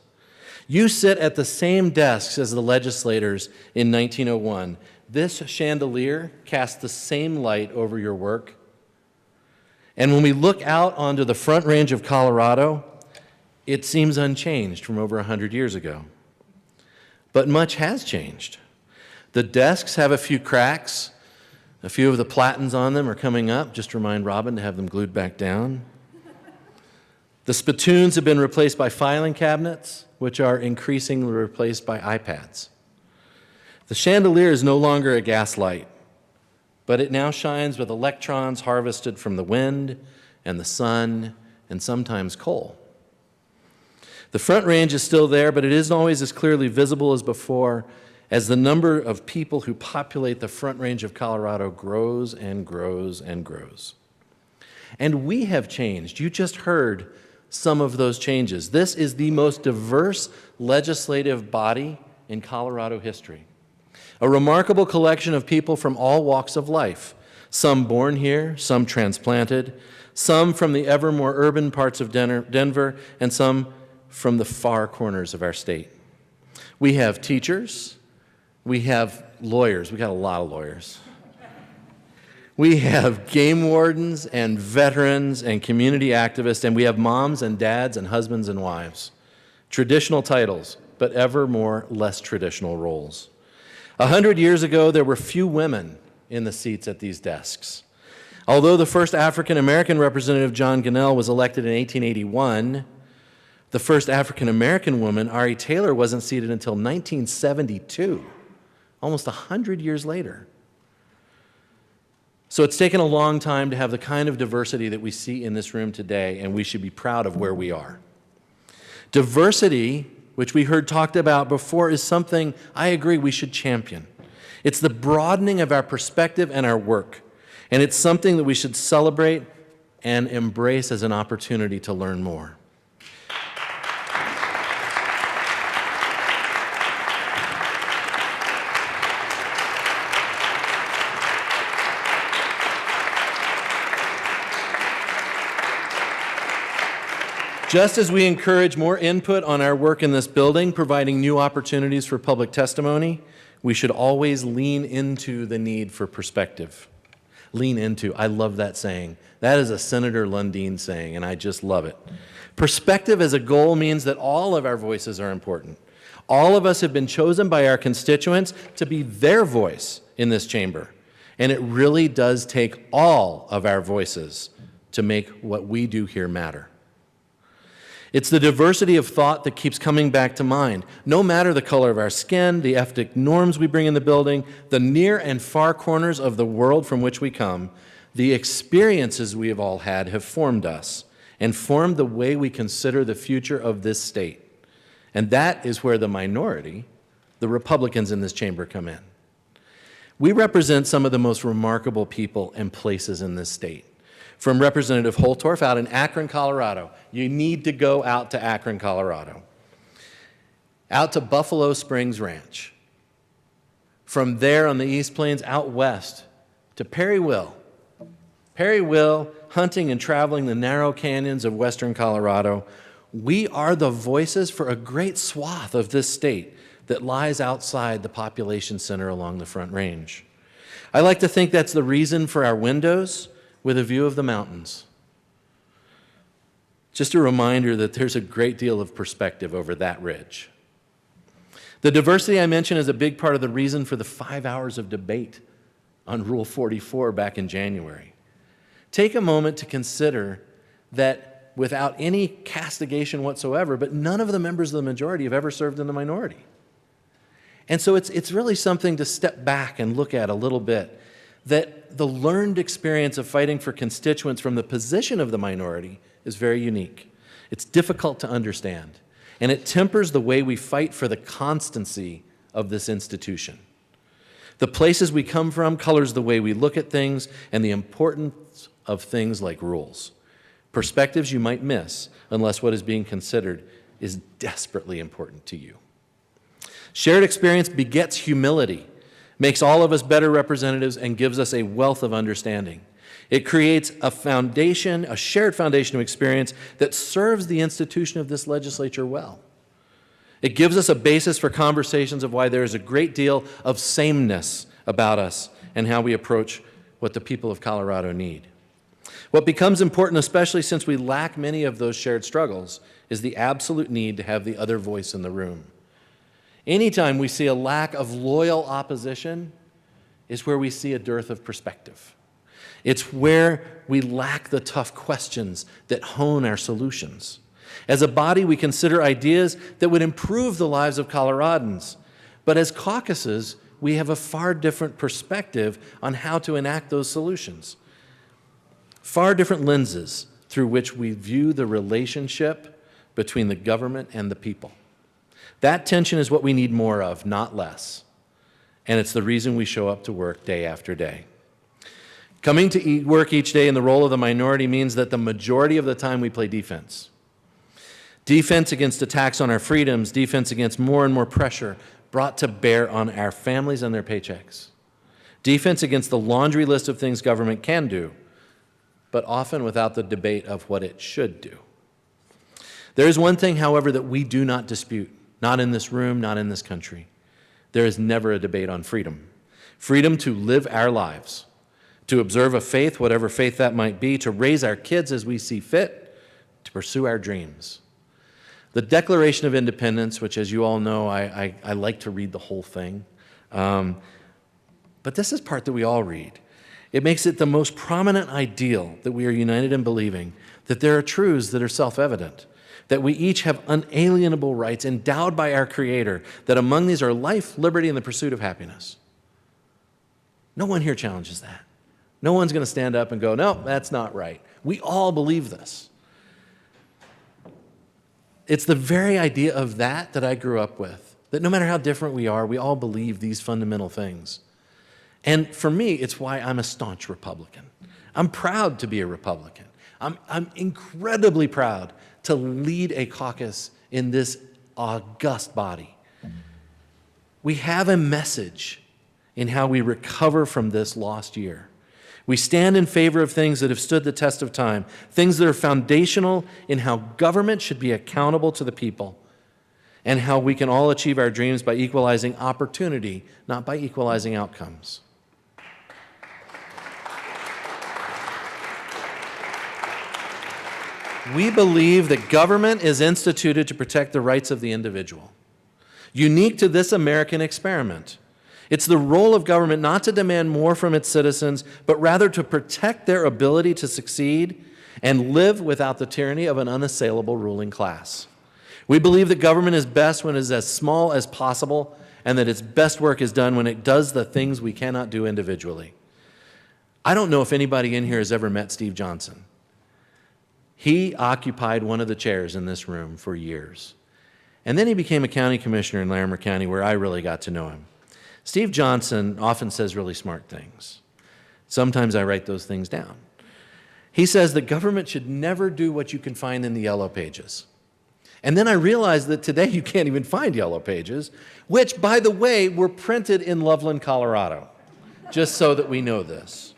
You sit at the same desks as the legislators in 1901. This chandelier casts the same light over your work. And when we look out onto the Front Range of Colorado, it seems unchanged from over 100 years ago. But much has changed. The desks have a few cracks. A few of the platens on them are coming up. Just remind Robin to have them glued back down. The spittoons have been replaced by filing cabinets, which are increasingly replaced by iPads. The chandelier is no longer a gas light, but it now shines with electrons harvested from the wind and the sun and sometimes coal. The Front Range is still there, but it isn't always as clearly visible as before, as the number of people who populate the Front Range of Colorado grows and grows and grows. And we have changed. You just heard some of those changes. This is the most diverse legislative body in Colorado history. A remarkable collection of people from all walks of life, some born here, some transplanted, some from the ever more urban parts of Denver, and some from the far corners of our state. We have teachers, we have lawyers, we got a lot of lawyers. We have game wardens and veterans and community activists, and we have moms and dads and husbands and wives. Traditional titles, but ever more less traditional roles. 100 years ago, there were few women in the seats at these desks. Although the first African-American representative, John Gunnell, was elected in 1881, the first African-American woman, Ari Taylor, wasn't seated until 1972, almost 100 years later. So it's taken a long time to have the kind of diversity that we see in this room today, and we should be proud of where we are. Diversity, which we heard talked about before, is something I agree we should champion. It's the broadening of our perspective and our work, and it's something that we should celebrate and embrace as an opportunity to learn more. Just as we encourage more input on our work in this building, providing new opportunities for public testimony, we should always lean into the need for perspective. Lean into, I love that saying. That is a Senator Lundin saying, and I just love it. Perspective as a goal means that all of our voices are important. All of us have been chosen by our constituents to be their voice in this chamber. And it really does take all of our voices to make what we do here matter. It's the diversity of thought that keeps coming back to mind. No matter the color of our skin, the ethnic norms we bring in the building, the near and far corners of the world from which we come, the experiences we have all had have formed us and formed the way we consider the future of this state. And that is where the minority, the Republicans in this chamber, come in. We represent some of the most remarkable people and places in this state. From Representative Holtorf out in Akron, Colorado. You need to go out to Akron, Colorado. Out to Buffalo Springs Ranch. From there on the East Plains out west to Perry Will. Perry Will, hunting and traveling the narrow canyons of western Colorado. We are the voices for a great swath of this state that lies outside the population center along the Front Range. I like to think that's the reason for our windows with a view of the mountains. Just a reminder that there's a great deal of perspective over that ridge. The diversity I mentioned is a big part of the reason for the 5 hours of debate on Rule 44 back in January. Take a moment to consider that without any castigation whatsoever, but none of the members of the majority have ever served in the minority. And so it's really something to step back and look at a little bit, that the learned experience of fighting for constituents from the position of the minority is very unique. It's difficult to understand, and it tempers the way we fight for the constancy of this institution. The places we come from colors the way we look at things and the importance of things like rules. Perspectives you might miss unless what is being considered is desperately important to you. Shared experience begets humility, makes all of us better representatives, and gives us a wealth of understanding. It creates a foundation, a shared foundation of experience that serves the institution of this legislature well. It gives us a basis for conversations of why there is a great deal of sameness about us and how we approach what the people of Colorado need. What becomes important, especially since we lack many of those shared struggles, is the absolute need to have the other voice in the room. Anytime we see a lack of loyal opposition is where we see a dearth of perspective. It's where we lack the tough questions that hone our solutions. As a body, we consider ideas that would improve the lives of Coloradans, but as caucuses, we have a far different perspective on how to enact those solutions. Far different lenses through which we view the relationship between the government and the people. That tension is what we need more of, not less. And it's the reason we show up to work day after day. Coming to work each day in the role of the minority means that the majority of the time we play defense. Defense against attacks on our freedoms, defense against more and more pressure brought to bear on our families and their paychecks. Defense against the laundry list of things government can do, but often without the debate of what it should do. There is one thing, however, that we do not dispute. Not in this room, not in this country. There is never a debate on freedom. Freedom to live our lives, to observe a faith, whatever faith that might be, to raise our kids as we see fit, to pursue our dreams. The Declaration of Independence, which as you all know, I like to read the whole thing, but this is part that we all read. It makes it the most prominent ideal that we are united in believing that there are truths that are self-evident, that we each have unalienable rights endowed by our Creator, that among these are life, liberty, and the pursuit of happiness. No one here challenges that. No one's going to stand up and go, no, that's not right. We all believe this. It's the very idea of that I grew up with, that no matter how different we are, we all believe these fundamental things. And for me, it's why I'm a staunch Republican. I'm proud to be a Republican. I'm incredibly proud to lead a caucus in this august body. We have a message in how we recover from this lost year. We stand in favor of things that have stood the test of time, things that are foundational in how government should be accountable to the people, and how we can all achieve our dreams by equalizing opportunity, not by equalizing outcomes. We believe that government is instituted to protect the rights of the individual, unique to this American experiment. It's the role of government not to demand more from its citizens, but rather to protect their ability to succeed and live without the tyranny of an unassailable ruling class. We believe that government is best when it is as small as possible, and that its best work is done when it does the things we cannot do individually. I don't know if anybody in here has ever met Steve Johnson. He occupied one of the chairs in this room for years. And then he became a county commissioner in Larimer County, where I really got to know him. Steve Johnson often says really smart things. Sometimes I write those things down. He says that government should never do what you can find in the yellow pages. And then I realized that today you can't even find yellow pages, which, by the way, were printed in Loveland, Colorado, just so that we know this.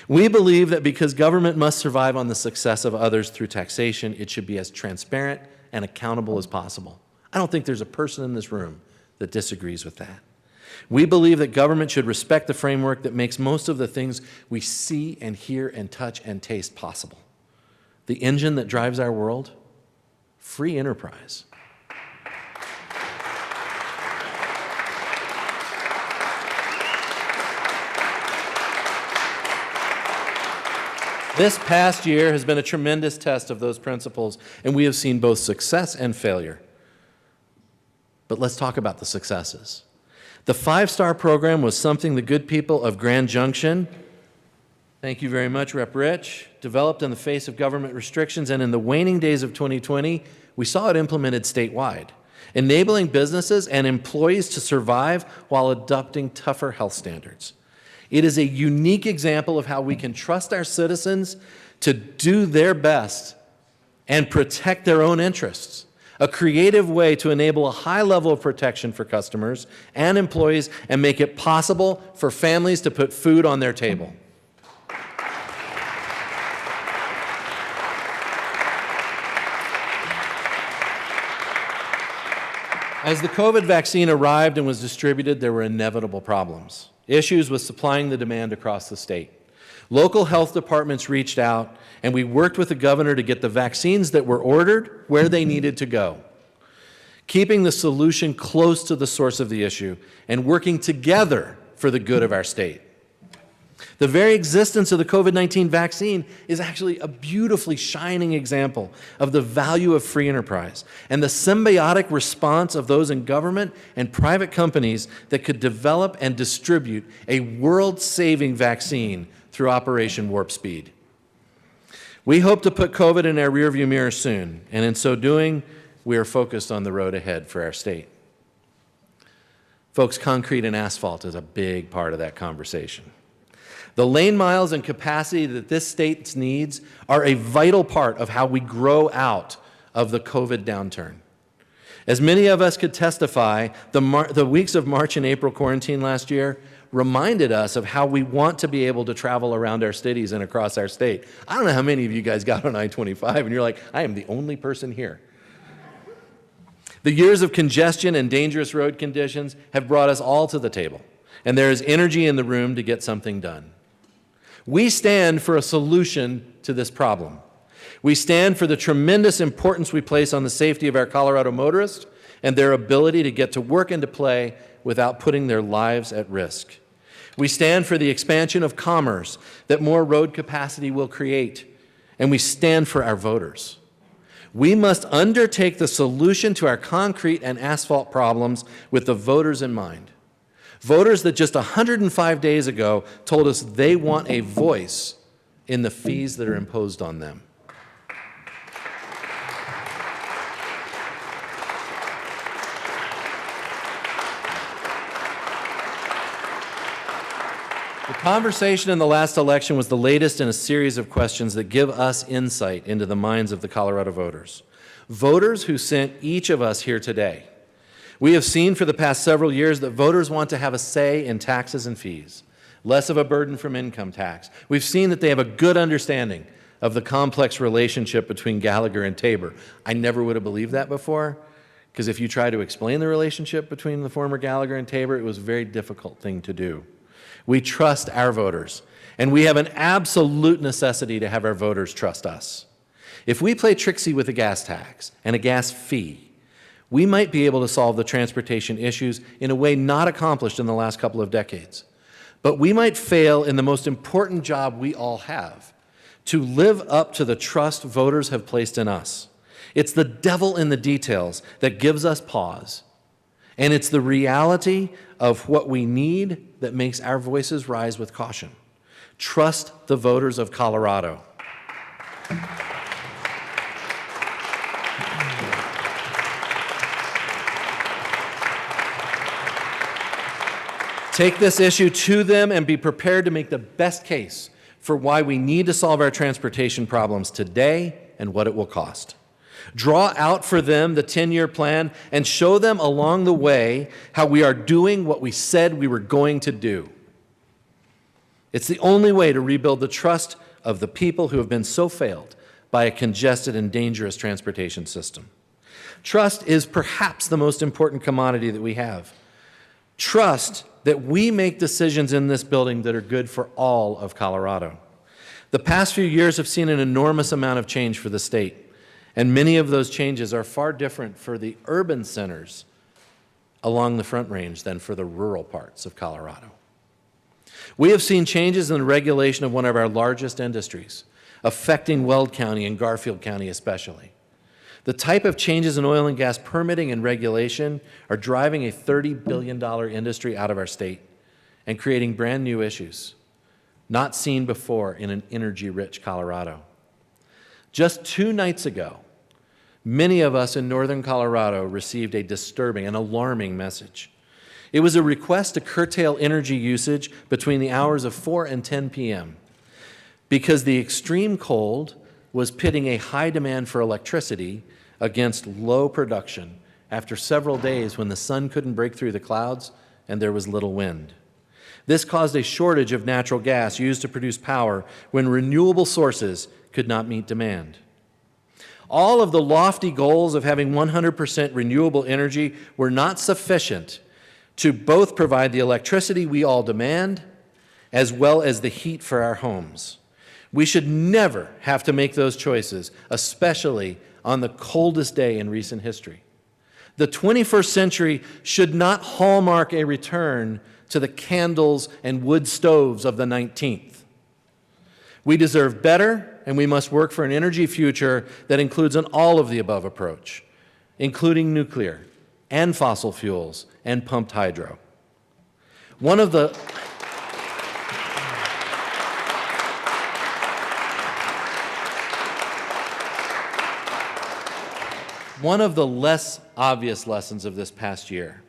We believe that because government must survive on the success of others through taxation, it should be as transparent and accountable as possible. I don't think there's a person in this room that disagrees with that. We believe that government should respect the framework that makes most of the things we see and hear and touch and taste possible. The engine that drives our world, free enterprise. This past year has been a tremendous test of those principles, and we have seen both success and failure. But let's talk about the successes. The 5-star program was something the good people of Grand Junction, thank you very much, Rep. Rich, developed in the face of government restrictions, and in the waning days of 2020, we saw it implemented statewide, enabling businesses and employees to survive while adopting tougher health standards. It is a unique example of how we can trust our citizens to do their best and protect their own interests. A creative way to enable a high level of protection for customers and employees and make it possible for families to put food on their table. As the COVID vaccine arrived and was distributed, there were inevitable problems. Issues with supplying the demand across the state. Local health departments reached out, and we worked with the governor to get the vaccines that were ordered where they needed to go, keeping the solution close to the source of the issue and working together for the good of our state. The very existence of the COVID-19 vaccine is actually a beautifully shining example of the value of free enterprise and the symbiotic response of those in government and private companies that could develop and distribute a world-saving vaccine through Operation Warp Speed. We hope to put COVID in our rearview mirror soon, and in so doing, we are focused on the road ahead for our state. Folks, concrete and asphalt is a big part of that conversation. The lane miles and capacity that this state needs are a vital part of how we grow out of the COVID downturn. As many of us could testify, the weeks of March and April quarantine last year reminded us of how we want to be able to travel around our cities and across our state. I don't know how many of you guys got on I-25 and you're like, I am the only person here. The years of congestion and dangerous road conditions have brought us all to the table, and there is energy in the room to get something done. We stand for a solution to this problem. We stand for the tremendous importance we place on the safety of our Colorado motorists and their ability to get to work and to play without putting their lives at risk. We stand for the expansion of commerce that more road capacity will create, and we stand for our voters. We must undertake the solution to our concrete and asphalt problems with the voters in mind. Voters that just 105 days ago told us they want a voice in the fees that are imposed on them. The conversation in the last election was the latest in a series of questions that give us insight into the minds of the Colorado voters. Voters who sent each of us here today. We have seen for the past several years that voters want to have a say in taxes and fees. less of a burden from income tax. We've seen that they have a good understanding of the complex relationship between Gallagher and Tabor. I never would have believed that before, because if you try to explain the relationship between the former Gallagher and Tabor, it was a very difficult thing to do. We trust our voters, and we have an absolute necessity to have our voters trust us. If we play tricksy with a gas tax and a gas fee, we might be able to solve the transportation issues in a way not accomplished in the last couple of decades. But we might fail in the most important job we all have, to live up to the trust voters have placed in us. It's the devil in the details that gives us pause. And it's the reality of what we need that makes our voices rise with caution. Trust the voters of Colorado. Take this issue to them and be prepared to make the best case for why we need to solve our transportation problems today and what it will cost. Draw out for them the 10-year plan and show them along the way how we are doing what we said we were going to do. It's the only way to rebuild the trust of the people who have been so failed by a congested and dangerous transportation system. Trust is perhaps the most important commodity that we have. Trust that we make decisions in this building that are good for all of Colorado. The past few years have seen an enormous amount of change for the state, and many of those changes are far different for the urban centers along the Front Range than for the rural parts of Colorado. We have seen changes in the regulation of one of our largest industries, affecting Weld County and Garfield County especially. The type of changes in oil and gas permitting and regulation are driving a $30 billion industry out of our state and creating brand new issues, not seen before in an energy-rich Colorado. Just 2 nights ago, many of us in northern Colorado received a disturbing and alarming message. It was a request to curtail energy usage between the hours of 4 and 10 p.m. because the extreme cold was pitting a high demand for electricity against low production after several days when the sun couldn't break through the clouds and there was little wind. This caused a shortage of natural gas used to produce power when renewable sources could not meet demand. All of the lofty goals of having 100% renewable energy were not sufficient to both provide the electricity we all demand as well as the heat for our homes. We should never have to make those choices, especially on the coldest day in recent history. The 21st century should not hallmark a return to the candles and wood stoves of the 19th. We deserve better, and we must work for an energy future that includes an all of the above approach, including nuclear and fossil fuels and pumped hydro. One of the less obvious lessons of this past year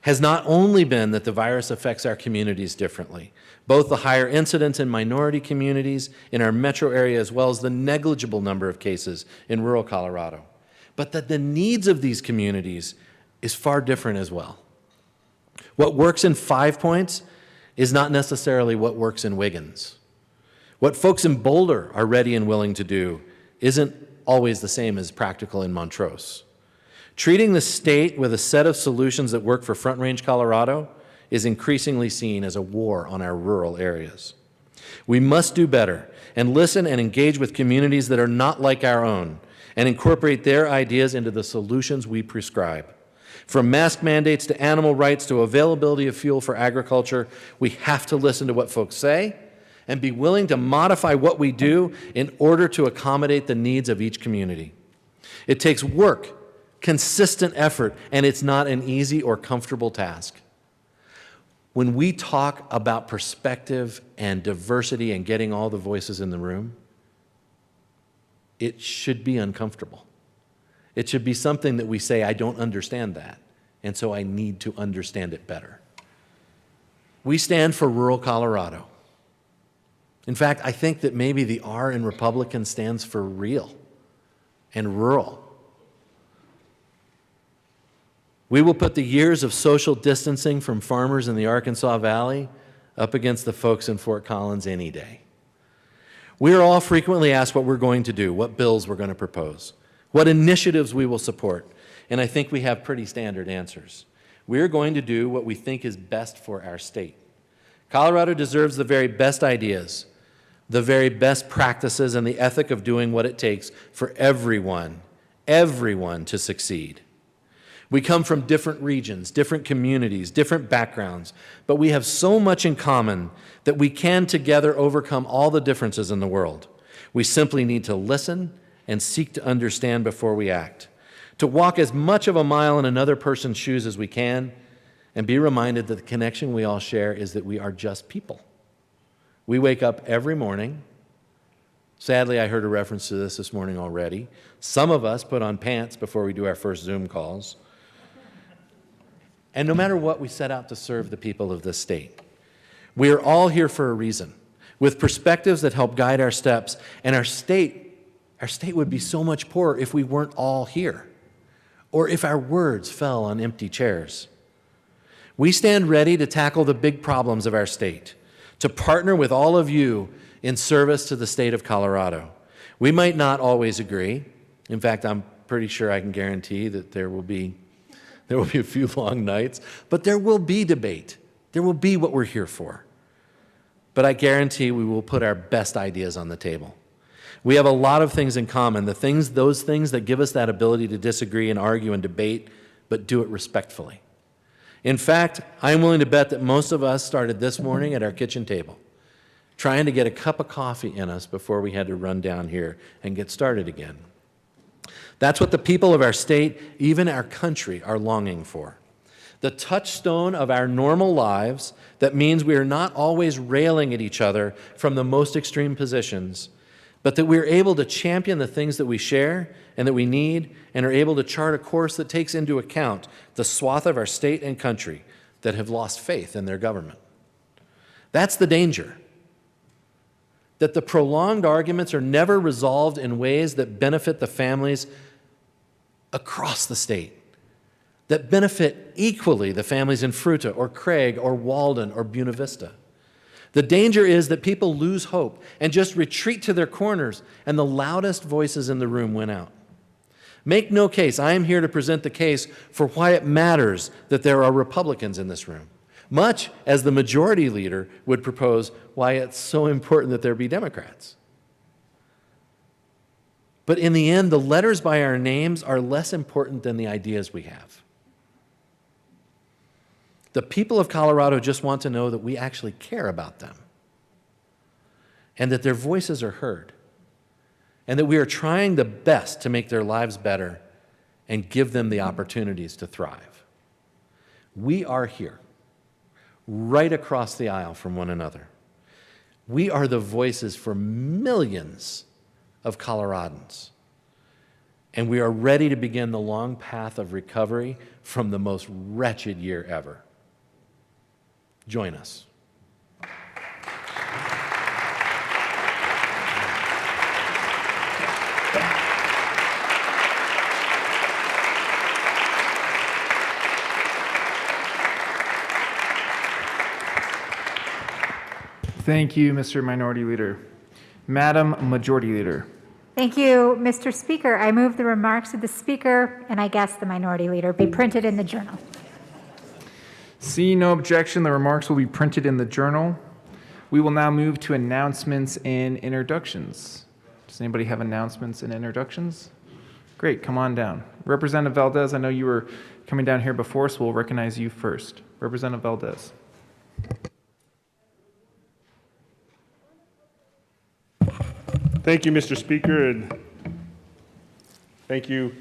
has not only been that the virus affects our communities differently, both the higher incidence in minority communities in our metro area as well as the negligible number of cases in rural Colorado, but that the needs of these communities is far different as well. What works in 5 Points is not necessarily what works in Wiggins. What folks in Boulder are ready and willing to do isn't always the same as practical in Montrose. Treating the state with a set of solutions that work for Front Range Colorado is increasingly seen as a war on our rural areas. We must do better and listen and engage with communities that are not like our own and incorporate their ideas into the solutions we prescribe. From mask mandates to animal rights to availability of fuel for agriculture, we have to listen to what folks say and be willing to modify what we do in order to accommodate the needs of each community. It takes work, consistent effort, and it's not an easy or comfortable task. When we talk about perspective and diversity and getting all the voices in the room, it should be uncomfortable. It should be something that we say, I don't understand that, and so I need to understand it better. We stand for rural Colorado. In fact, I think that maybe the R in Republican stands for real and rural. We will put the years of social distancing from farmers in the Arkansas Valley up against the folks in Fort Collins any day. We are all frequently asked what we're going to do, what bills we're going to propose, what initiatives we will support, and I think we have pretty standard answers. We are going to do what we think is best for our state. Colorado deserves the very best ideas, the very best practices, and the ethic of doing what it takes for everyone to succeed. We come from different regions, different communities, different backgrounds, but we have so much in common that we can together overcome all the differences in the world. We simply need to listen and seek to understand before we act, to walk as much of a mile in another person's shoes as we can, and be reminded that the connection we all share is that we are just people. We wake up every morning. Sadly, I heard a reference to this morning already. Some of us put on pants before we do our first Zoom calls. And no matter what, we set out to serve the people of this state. We are all here for a reason, with perspectives that help guide our steps, and our state would be so much poorer if we weren't all here, or if our words fell on empty chairs. We stand ready to tackle the big problems of our state, to partner with all of you in service to the state of Colorado. We might not always agree. In fact, I'm pretty sure I can guarantee that there will be a few long nights, but there will be debate. There will be what we're here for. But I guarantee we will put our best ideas on the table. We have a lot of things in common, those things that give us that ability to disagree and argue and debate, but do it respectfully. In fact, I'm willing to bet that most of us started this morning at our kitchen table, trying to get a cup of coffee in us before we had to run down here and get started again. That's what the people of our state, even our country, are longing for. The touchstone of our normal lives that means we are not always railing at each other from the most extreme positions, but that we're able to champion the things that we share and that we need, and are able to chart a course that takes into account the swath of our state and country that have lost faith in their government. That's the danger. That the prolonged arguments are never resolved in ways that benefit the families across the state, that benefit equally the families in Fruita or Craig or Walden or Buena Vista. The danger is that people lose hope and just retreat to their corners, and the loudest voices in the room win out. Make no case, I am here to present the case for why it matters that there are Republicans in this room, much as the majority leader would propose why it's so important that there be Democrats. But in the end, the letters by our names are less important than the ideas we have. The people of Colorado just want to know that we actually care about them, and that their voices are heard, and that we are trying the best to make their lives better and give them the opportunities to thrive. We are here, right across the aisle from one another. We are the voices for millions of Coloradans, and we are ready to begin the long path of recovery from the most wretched year ever. Join us. Thank you, Mr. Minority Leader. Madam Majority Leader. Thank you, Mr. Speaker. I move the remarks of the Speaker, and I guess the Minority Leader, be printed in the Journal. Seeing no objection, the remarks will be printed in the Journal. We will now move to announcements and introductions. Does anybody have announcements and introductions? Great, come on down. Representative Valdez, I know you were coming down here before, so we'll recognize you first. Representative Valdez. Thank you, Mr. Speaker, and thank you,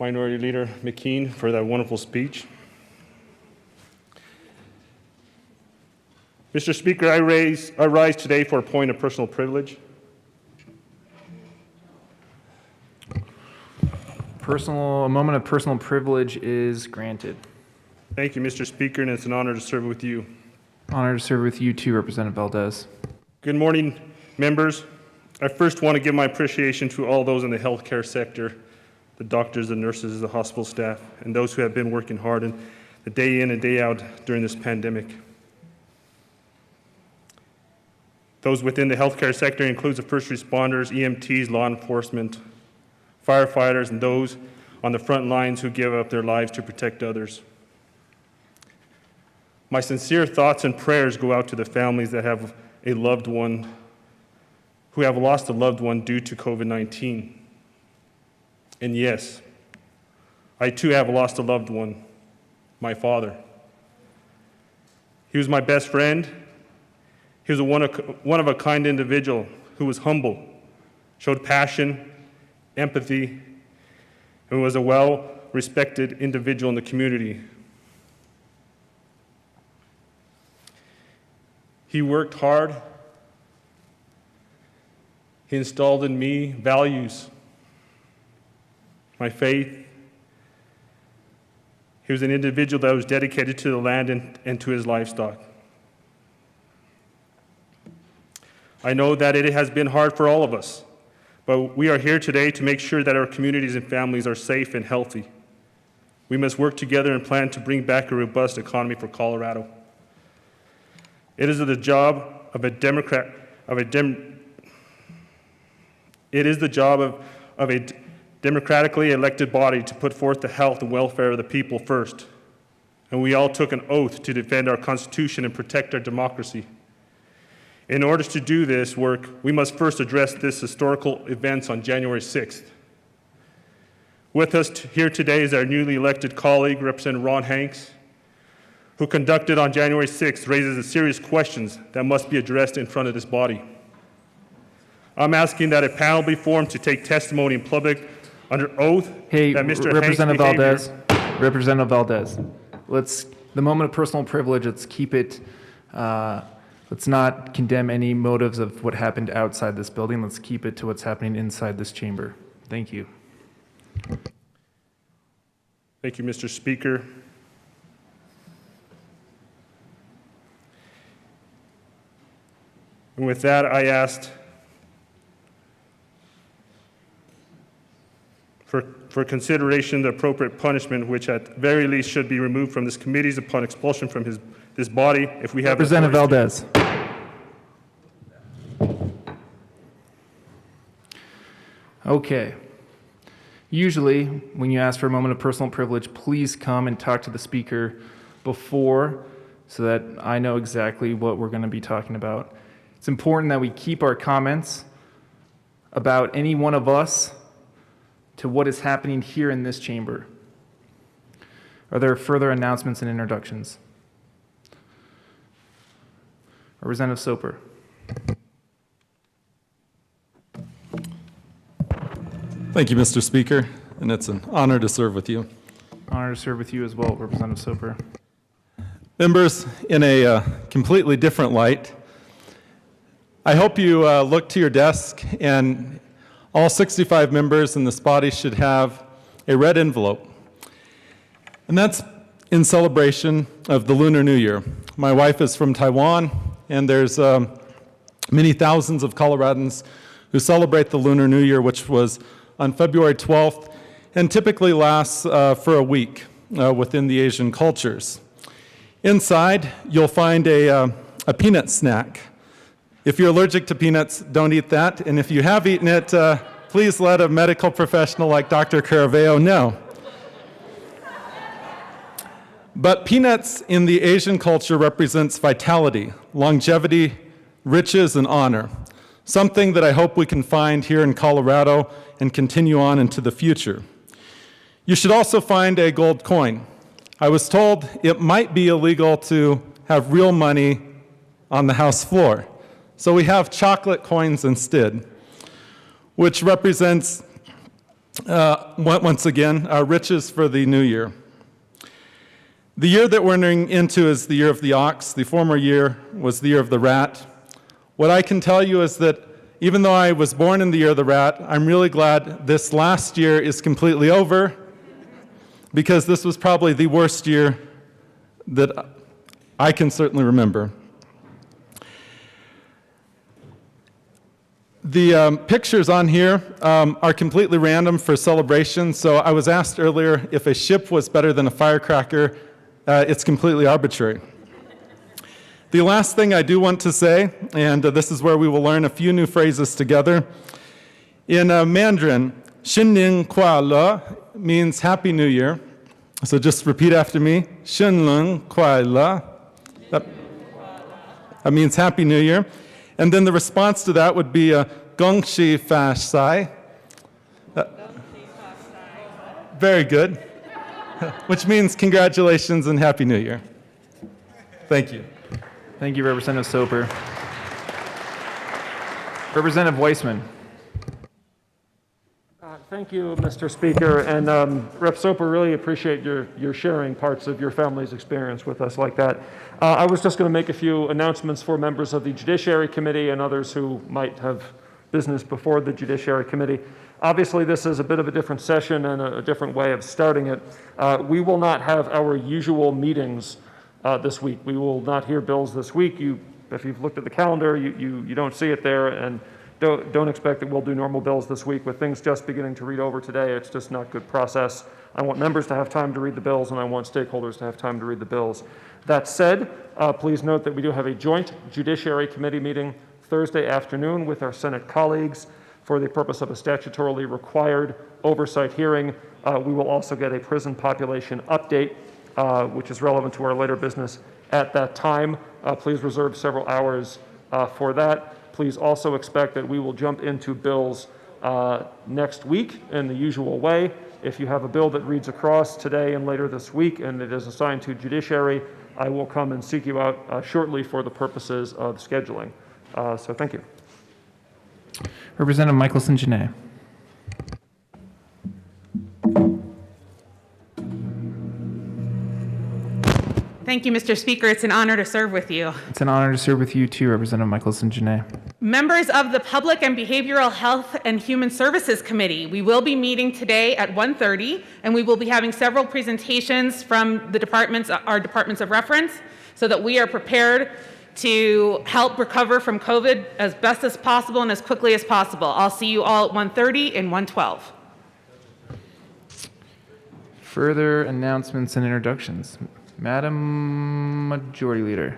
Minority Leader McKean, for that wonderful speech. Mr. Speaker, I rise today for a point of personal privilege. A moment of personal privilege is granted. Thank you, Mr. Speaker, and it's an honor to serve with you. Honor to serve with you too, Representative Valdez. Good morning, members. I first want to give my appreciation to all those in the healthcare sector, the doctors, the nurses, the hospital staff, and those who have been working hard and the day in and day out during this pandemic. Those within the healthcare sector includes the first responders, EMTs, law enforcement, firefighters, and those on the front lines who give up their lives to protect others. My sincere thoughts and prayers go out to the families that have a loved one, who have lost a loved one due to COVID-19. And yes, I too have lost a loved one, my father. He was my best friend. He was a one-of-a-kind individual who was humble, showed passion, empathy, and was a well-respected individual in the community. He worked hard. He installed in me values, my faith. He was an individual that was dedicated to the land and to his livestock. I know that it has been hard for all of us, but we are here today to make sure that our communities and families are safe and healthy. We must work together and plan to bring back a robust economy for Colorado. It is the job of a democratically elected body to put forth the health and welfare of the people first. And we all took an oath to defend our Constitution and protect our democracy. In order to do this work, we must first address this historical events on January 6th. With us here today is our newly elected colleague, Representative Ron Hanks, who conducted on January 6th raises a serious questions that must be addressed in front of this body. I'm asking that a panel be formed to take testimony in public under oath Hey, that Mr. Representative Hanks' Valdez, behavior- Representative Valdez, the moment of personal privilege, let's keep it, let's not condemn any motives of what happened outside this building. Let's keep it to what's happening inside this chamber. Thank you. Thank you, Mr. Speaker. And with that, I asked for consideration the appropriate punishment, which at the very least should be removed from this committees upon expulsion from this body if we have Representative authority to- Valdez. Okay. Usually, when you ask for a moment of personal privilege, please come and talk to the speaker before so that I know exactly what we're going to be talking about. It's important that we keep our comments about any one of us to what is happening here in this chamber. Are there further announcements and introductions? Representative Soper. Thank you, Mr. Speaker, and it's an honor to serve with you. Honor to serve with you as well, Representative Soper. Members, in a completely different light, I hope you look to your desk, and all 65 members in this body should have a red envelope. And that's in celebration of the Lunar New Year. My wife is from Taiwan, and there's many thousands of Coloradans who celebrate the Lunar New Year, which was on February 12th, and typically lasts for a week within the Asian cultures. Inside, you'll find a peanut snack. If you're allergic to peanuts, don't eat that. And if you have eaten it, please let a medical professional like Dr. Caraveo know. But peanuts in the Asian culture represents vitality, longevity, riches, and honor, something that I hope we can find here in Colorado and continue on into the future. You should also find a gold coin. I was told it might be illegal to have real money on the House floor. So we have chocolate coins instead, which represents, once again, our riches for the new year. The year that we're entering into is the year of the ox. The former year was the year of the rat. What I can tell you is that even though I was born in the year of the rat, I'm really glad this last year is completely over, because this was probably the worst year that I can certainly remember. The pictures on here are completely random for celebration, so I was asked earlier if a ship was better than a firecracker. It's completely arbitrary. The last thing I do want to say, and this is where we will learn a few new phrases together. In Mandarin, Xin Nian Kuai Le means Happy New Year. So just repeat after me. Xin Nian Kuai Le. That means Happy New Year. And then the response to that would be Gong Xi Fa Sai. Very good. Which means congratulations and Happy New Year. Thank you. Thank you, Representative Soper. Representative Weissman. Thank you, Mr. Speaker. And Rep. Soper, really appreciate your sharing parts of your family's experience with us like that. I was just going to make a few announcements for members of the Judiciary Committee and others who might have business before the Judiciary Committee. Obviously, this is a bit of a different session and a different way of starting it. We will not have our usual meetings this week. We will not hear bills this week. If you've looked at the calendar, you don't see it there, and don't expect that we'll do normal bills this week with things just beginning to read over today. It's just not good process. I want members to have time to read the bills, and I want stakeholders to have time to read the bills. That said, please note that we do have a joint Judiciary Committee meeting Thursday afternoon with our Senate colleagues for the purpose of a statutorily required oversight hearing. We will also get a prison population update, which is relevant to our later business at that time. Please reserve several hours for that. Please also expect that we will jump into bills next week in the usual way. If you have a bill that reads across today and later this week and it is assigned to Judiciary, I will come and seek you out shortly for the purposes of scheduling. So thank you. Representative Michelson-Jeannet. Thank you, Mr. Speaker. It's an honor to serve with you. It's an honor to serve with you too, Representative Michelson-Jeannet. Members of the Public and Behavioral Health and Human Services Committee, we will be meeting today at 1:30, and we will be having several presentations from the departments, our departments of reference, so that we are prepared to help recover from COVID as best as possible and as quickly as possible. I'll see you all at 1:30 and 1:12. Further announcements and introductions. Madam Majority Leader.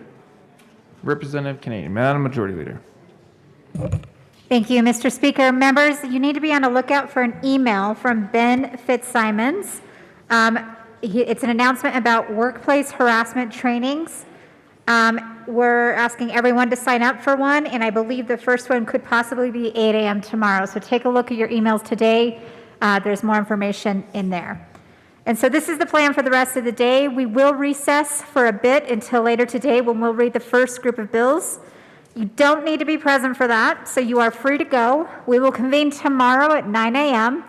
Representative Canadian. Madam Majority Leader. Thank you, Mr. Speaker. Members, you need to be on the lookout for an email from Ben Fitzsimons. It's an announcement about workplace harassment trainings. We're asking everyone to sign up for one, and I believe the first one could possibly be 8 a.m. tomorrow. So take a look at your emails today. There's more information in there. And so this is the plan for the rest of the day. We will recess for a bit until later today when we'll read the first group of bills. You don't need to be present for that, so you are free to go. We will convene tomorrow at 9 a.m.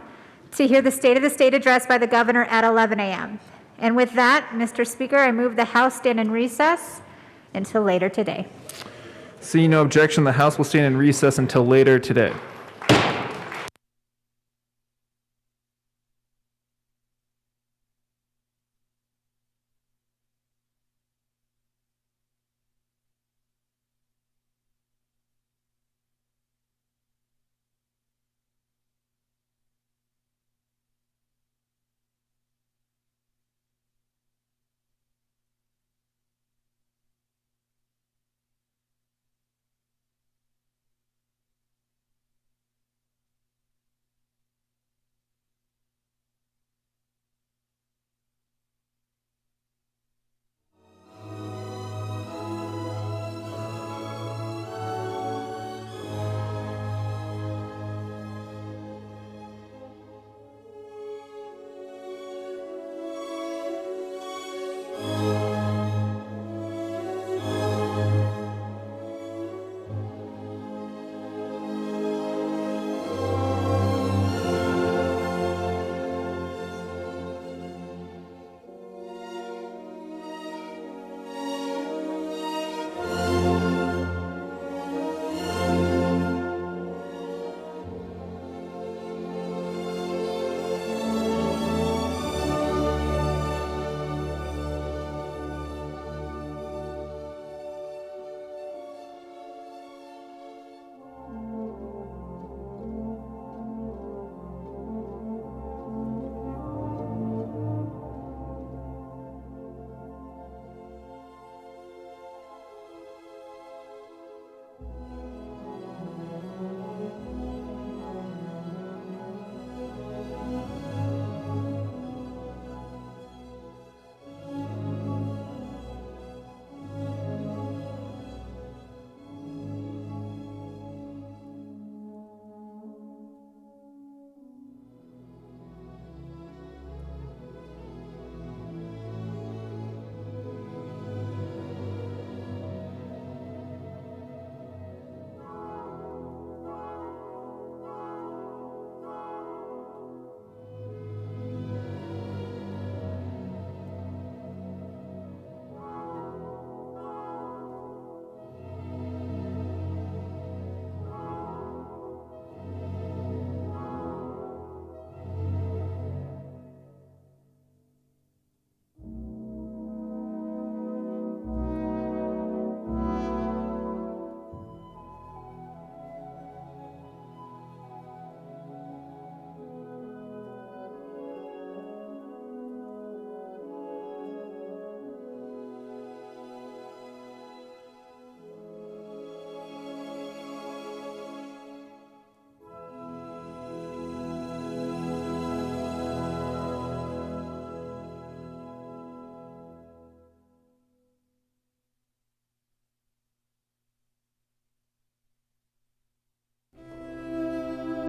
to hear the State of the State address by the governor at 11 a.m. And with that, Mr. Speaker, I move the House stand in recess until later today. Seeing no objection, the House will stand in recess until later today.